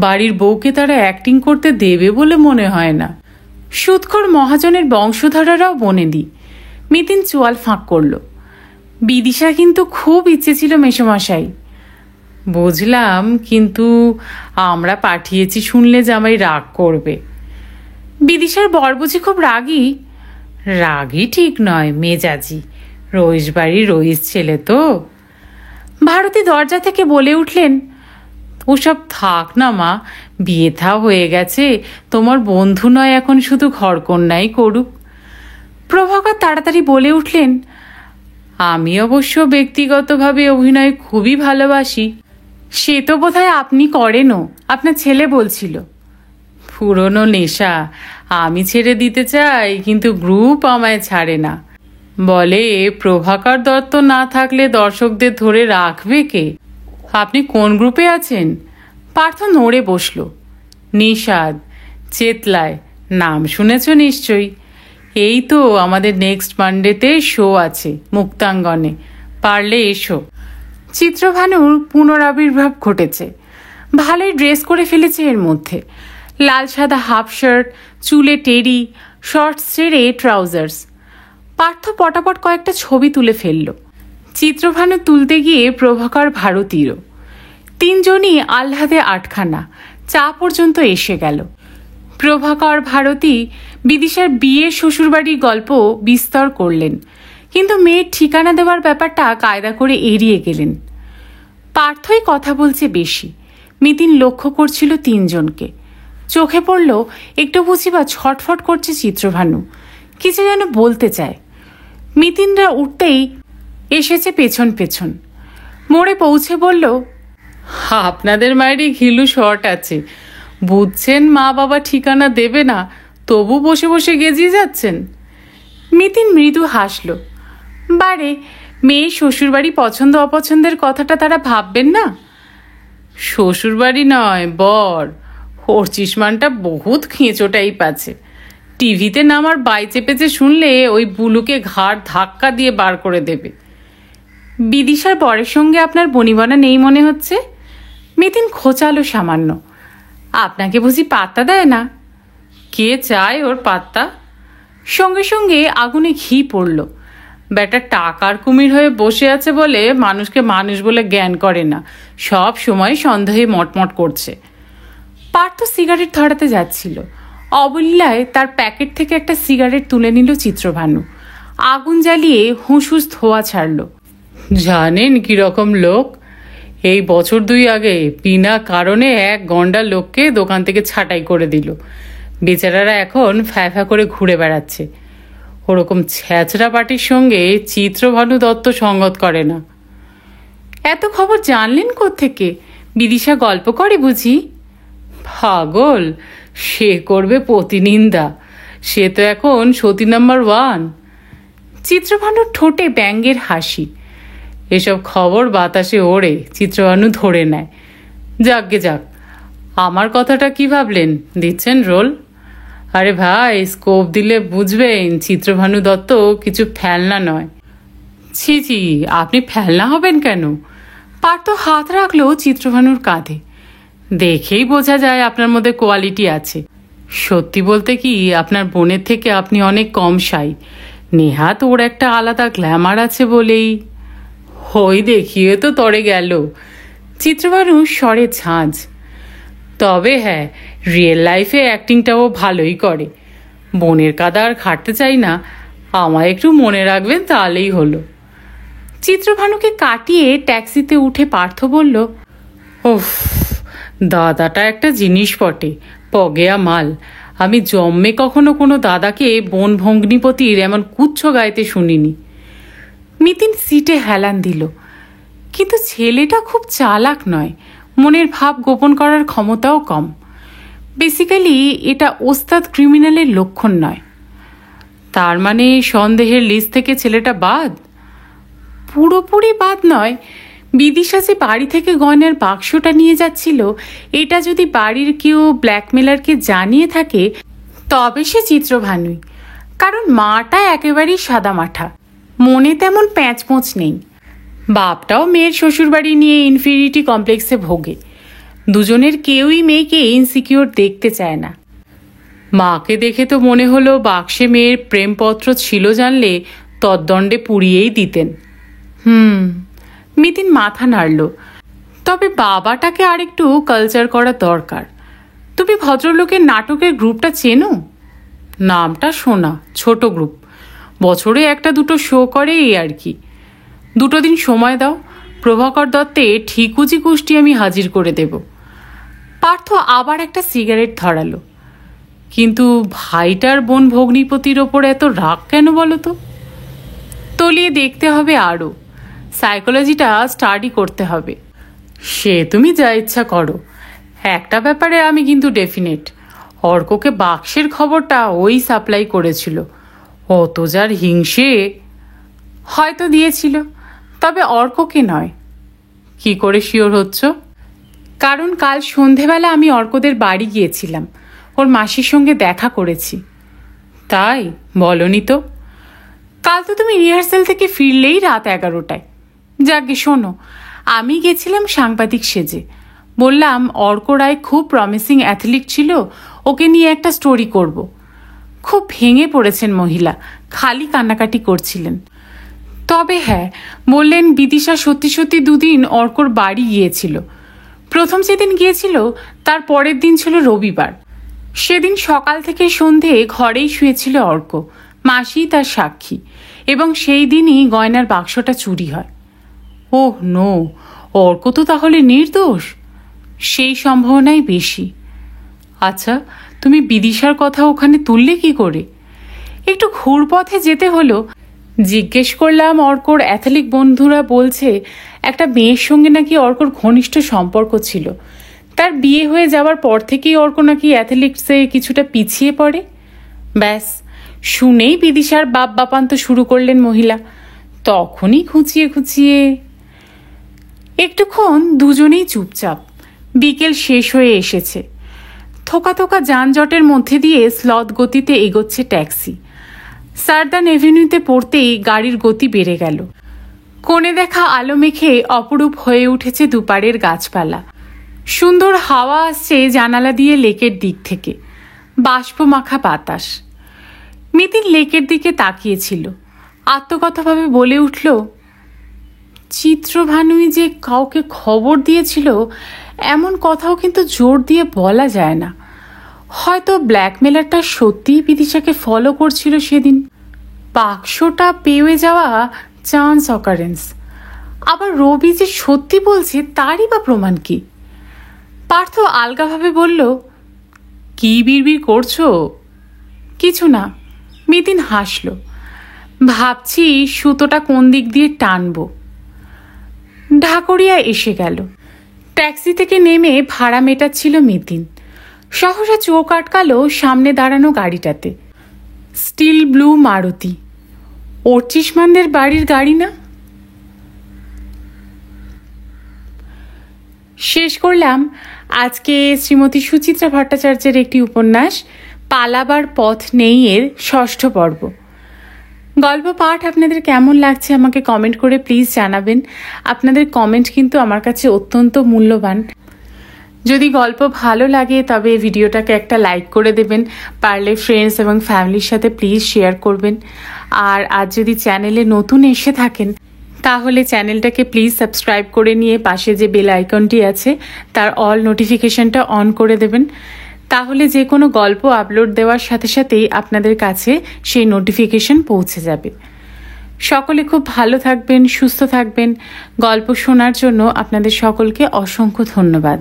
বাড়ির বউকে তারা অ্যাক্টিং করতে দেবে বলে মনে হয় না। সুৎখোর মহাজনের বংশধরারাও বনেদি। মিতিন চোয়াল ফাঁক করল। বিদিশা কিন্তু খুব ইচ্ছে ছিল মেসোমশাই। বুঝলাম, কিন্তু আমরা পাঠিয়েছি শুনলে জামাই রাগ করবে। বিদিশার বর বুঝি খুব রাগী? রাগী ঠিক নয়, মেজাজি। রইস বাড়ির রইস ছেলে তো। ভারতী দরজা থেকে বলে উঠলেন, ওসব থাক না মা, বিয়ে থা হয়ে গেছে, তোমার বন্ধু নয় এখন শুধু ঘরকন্যাই করুক। প্রভাকর তাড়াতাড়ি বলে উঠলেন, আমি অবশ্য ব্যক্তিগতভাবে অভিনয় খুবই ভালোবাসি। সে তো বোধহয় আপনি করেনও, আপনার ছেলে বলছিল। পুরনো নেশা, আমি ছেড়ে দিতে চাই, কিন্তু গ্রুপ আমায় ছাড়ে না। বলে প্রভাকর দত্ত না থাকলে দর্শকদের ধরে রাখবে কে? আপনি কোন গ্রুপে আছেন? পার্থ নড়ে বসল। নিষাদ, চেতলায়, নাম শুনেছ নিশ্চয়ই। এই তো আমাদের নেক্সট মানডেতে শো আছে মুক্তাঙ্গনে, পারলে এসো। চিত্রভানুর পুনরাবির্ভাব ঘটেছে। ভালোই ড্রেস করে ফেলেছে এর মধ্যে। লাল সাদা হাফ শার্ট, চুলে টেরি, শর্টস ছেড়ে ট্রাউজার্স। পার্থ পটাপট কয়েকটা ছবি তুলে ফেলল। চিত্রভানু তুলতে গিয়ে প্রভাকর ভারতীরও। তিনজনই আহ্লাদে আটখানা। চা পর্যন্ত এসে গেল। প্রভাকর, ভারতী বিদিশার বিয়ের শ্বশুরবাড়ির গল্প বিস্তর করলেন, কিন্তু মেয়ের ঠিকানা দেওয়ার ব্যাপারটা কায়দা করে এড়িয়ে গেলেন। পার্থই কথা বলছে বেশি। মিতিন লক্ষ্য করছিল তিনজনকে। চোখে পড়ল একটু বুঝিবা ছটফট করছে চিত্রভানু, কিছু যেন বলতে চায়। মিতিনরা উঠতেই এসেছে পেছন পেছন। মোড়ে পৌঁছে বলল, আপনাদের মায়েরই ঘিলু শর্ট আছে, বুঝছেন মা বাবা ঠিকানা দেবে না, তবু বসে বসে গেজিয়ে যাচ্ছেন। মিতিন মৃদু হাসল। বারে, মেয়ের শ্বশুরবাড়ি পছন্দ অপছন্দের কথাটা তারা ভাববেন না? শ্বশুরবাড়ি নয়, বর। ওর চিসমানটা বহুত খেঁচো টাইপ আছে। টিভিতে নামার বাই চেপেছে শুনলে ওই বুলুকে ঘাড় ধাক্কা দিয়ে বার করে দেবে। বিদিশার বরের সঙ্গে আপনার বনিবনা নেই মনে হচ্ছে? মিতিন খোঁচালো সামান্য। আপনাকে বুঝি পাত্তা দেয় না? কে চায় ওর পাত্তা? সঙ্গে সঙ্গে আগুনে ঘি পড়ল। ব্যাটা টাকার কুমির হয়ে বসে আছে বলে মানুষকে মানুষ বলে জ্ঞান করে না, সব সময় সন্দেহে মটমট করছে। পার্থ সিগারেট ধরাতে যাচ্ছিল। অবলীলায় তার প্যাকেট থেকে একটা সিগারেট তুলে নিল চিত্রভানু। আগুন জ্বালিয়ে হুঁসহুস ধোঁয়া ছাড়ল। জানেন কিরকম লোক? এই বছর 2 আগে বিনা কারণে এক গন্ডা লোককে দোকান থেকে ছাঁটাই করে দিল। বেচারারা এখন ফ্যা করে ঘুরে বেড়াচ্ছে। ওরকম ছ্যাঁচড়া পার্টির সঙ্গে চিত্রভানু দত্ত সঙ্গত করে না। এত খবর জানলেন কোত্থেকে? বিদিশা গল্প করে বুঝি? পাগল, সে করবে প্রতিনিন্দা। সে তো এখন সতী নাম্বার 1। চিত্রভানুর ঠোঁটে ব্যঙ্গের হাসি। এসব খবর বাতাসে ওড়ে, চিত্রভানু ধরে নেয়। যাকগে যাক, আমার কথাটা কি ভাবলেন? দিচ্ছেন রোল? আরে ভাই, স্কোপ দিলে বুঝবেন চিত্রভানু দত্ত কিছু ফেলনা নয়। ছি ছি, আপনি ফেলনা হবেন কেন? পার্থ হাত রাখলো চিত্রভানুর কাঁধে। দেখেই বোঝা যায় আপনার মধ্যে কোয়ালিটি আছে। সত্যি বলতে কি, আপনার বোনের থেকে আপনি অনেক কম সাই। নেহাত ওর একটা আলাদা গ্ল্যামার আছে বলেই। হই দেখিয়ে তো তরে গেল। চিত্রভানু স্বরে ঝাঁঝ। তবে হ্যাঁ, রিয়েল লাইফে অ্যাক্টিংটাও ভালোই করে। বোনের কাদা আর খাটতে চাই না, আমায় একটু মনে রাখবেন তাহলেই হলো। চিত্রভানুকে কাটিয়ে ট্যাক্সিতে উঠে পার্থ বলল, ওফ, দাদাটা একটা জিনিস বটে, পগেয়া মাল। আমি জন্মে কখনো কোনো দাদাকে বোন ভগ্নিপতির এমন কুচ্ছ গাইতে শুনিনি। মিতিন সিটে হেলান দিল। কিন্তু ছেলেটা খুব চালাক নয়, মনের ভাব গোপন করার ক্ষমতাও কম। বেসিক্যালি এটা ওস্তাদ ক্রিমিনালের লক্ষণ নয়। তার মানে সন্দেহের লিস্ট থেকে ছেলেটা বাদ? পুরোপুরি বাদ নয়। বিদিশা যে বাড়ি থেকে গয়নার বাক্সটা নিয়ে যাচ্ছিল, এটা যদি বাড়ির কেউ ব্ল্যাকমেলারকে জানিয়ে থাকে, তবে সে চিত্রভানুই। কারণ মাটা একেবারেই সাদামাঠা, মনে তেমন প্যাঁচমোচ নেই। বাপটাও মেয়ের শ্বশুরবাড়ি নিয়ে ইনফিরিটি কমপ্লেক্সে ভোগে। দুজনের কেউই মেয়েকে ইনসিকিউর দেখতে চায় না। মাকে দেখে তো মনে হলো বাক্সে মেয়ের প্রেমপত্র ছিল, জানলে তদ্দণ্ডে পুড়িয়েই দিতেন। মিতিন মাথা নাড়ল। তবে বাবাটাকে আরেকটু কালচার করা দরকার। তুমি ভদ্রলোকের নাটকের গ্রুপটা চেনো? নামটা শোনা, ছোট গ্রুপ, বছরে 1-2 শো করে, এই আর কি। 2 দিন সময় দাও, প্রভাকর দত্তে ঠিকুজি কুষ্টি আমি হাজির করে দেব। পার্থ আবার একটা সিগারেট ধরালো। কিন্তু ভাইটার বোন ভগ্নিপতির ওপর এত রাগ কেন বলো তো? তলিয়ে দেখতে হবে, আরও সাইকোলজিটা স্টাডি করতে হবে। সে তুমি যা ইচ্ছা করো, একটা ব্যাপারে আমি কিন্তু ডেফিনেট, অর্ককে বাক্সের খবরটা ওই সাপ্লাই করেছিল। অত যার হিংসে। হয়তো দিয়েছিল, তবে অর্ককে নয়। কি করে শিওর হচ্ছ? কারণ কাল সন্ধেবেলা আমি অর্কদের বাড়ি গিয়েছিলাম, ওর মাসির সঙ্গে দেখা করেছি। তাই বলনি তো? কাল তো তুমি রিহার্সাল থেকে ফিরলেই রাত 11টায়। যাকে শোনো, আমি গেছিলাম সাংবাদিক সেজে। বললাম অর্ক রায় খুব প্রমিসিং অ্যাথলিট ছিল, ওকে নিয়ে একটা স্টোরি করব। খুব ভেঙে পড়েছেন মহিলা, খালি কান্নাকাটি করছিলেন। তবে হ্যাঁ, বললেন বিদিশা সত্যি সত্যি 2 দিন অর্কর বাড়ি গিয়েছিল। প্রথম যেদিন গিয়েছিল তার পরের দিন ছিল রবিবার। সেদিন সকাল থেকে সন্ধে ঘরেই শুয়েছিল অর্ক, মাসি তার সাক্ষী। এবং সেই দিনই গয়নার বাক্সটা চুরি হয়। ওহ নো, অর্ক তো তাহলে নির্দোষ? সেই সম্ভাবনাই বেশি। আচ্ছা, তুমি বিদিশার কথা ওখানে তুললে কি করে? একটু ঘুরপথে যেতে হলো। জিজ্ঞেস করলাম, অর্কর অ্যাথলিক বন্ধুরা বলছে একটা মেয়ের সঙ্গে নাকি অর্কর ঘনিষ্ঠ সম্পর্ক ছিল। তার বিয়ে হয়ে যাওয়ার পর থেকেই অর্ক নাকি অ্যাথলেটিক্সে কিছুটা পিছিয়ে পড়ে। ব্যাস, শুনেই বিদিশার বাপ বাপান্ত শুরু করলেন মহিলা। তখনই খুঁচিয়ে খুঁচিয়ে একটুক্ষণ দুজনেই চুপচাপ। বিকেল শেষ হয়ে এসেছে। থোকা থোকা যানজটের মধ্যে দিয়ে স্লথ গতিতে এগোচ্ছে ট্যাক্সি। সারদান এভিনিউতে পড়তেই গাড়ির গতি বেড়ে গেল। কোণে দেখা আলো মেখে অপরূপ হয়ে উঠেছে দুপারের গাছপালা। সুন্দর হাওয়া আসছে জানালা দিয়ে লেকের দিক থেকে, বাষ্পমাখা বাতাস। মিতিন লেকের দিকে তাকিয়েছিল। আত্মকথাভাবে বলে উঠল, চিত্রভানুই যে কাউকে খবর দিয়েছিল এমন কথাও কিন্তু জোর দিয়ে বলা যায় না। হয়তো ব্ল্যাকমেলারটা সত্যিই বিদিশাকে ফলো করছিল সেদিন। বাক্সটা পেয়ে যাওয়া চান্স অকারেন্স। আবার রবি যে সত্যি বলছে তারই বা প্রমাণ কি? পার্থ আলগাভাবে বলল, কি বিড়বিড় করছো? কিছু না। মিতিন হাসল। ভাবছি সুতোটা কোন দিক দিয়ে টানবো। ঢাকুরিয়া এসে গেল। ট্যাক্সি থেকে নেমে ভাড়া মেটাচ্ছিল মিতিন। সহসা চোখ আটকালো সামনে দাঁড়ানো গাড়িটাতে। Still blue Maruti. অর্চিষ্মানদের বাড়ির গাড়ি না? শেষ করলাম আজকে শ্রীমতী সুচিত্রা ভট্টাচার্যের একটি উপন্যাস পালাবার পথ নেই এর ৬ষ্ঠ পর্ব। গল্প পাঠ আপনাদের কেমন লাগছে আমাকে কমেন্ট করে প্লিজ জানাবেন। আপনাদের কমেন্ট কিন্তু আমার কাছে অত্যন্ত মূল্যবান। যদি গল্প ভালো লাগে তবে ভিডিওটাকে একটা লাইক করে দেবেন। পারলে ফ্রেন্ডস এবং ফ্যামিলির সাথে প্লিজ শেয়ার করবেন। আর আজ যদি চ্যানেলে নতুন এসে থাকেন তাহলে চ্যানেলটাকে প্লিজ সাবস্ক্রাইব করে নিয়ে পাশে যে বেল আইকনটি আছে তার অল নোটিফিকেশনটা অন করে দেবেন। তাহলে যে কোনো গল্প আপলোড দেওয়ার সাথে সাথেই আপনাদের কাছে সেই নোটিফিকেশন পৌঁছে যাবে। সকলে খুব ভালো থাকবেন, সুস্থ থাকবেন। গল্প শোনার জন্য আপনাদের সকলকে অসংখ্য ধন্যবাদ।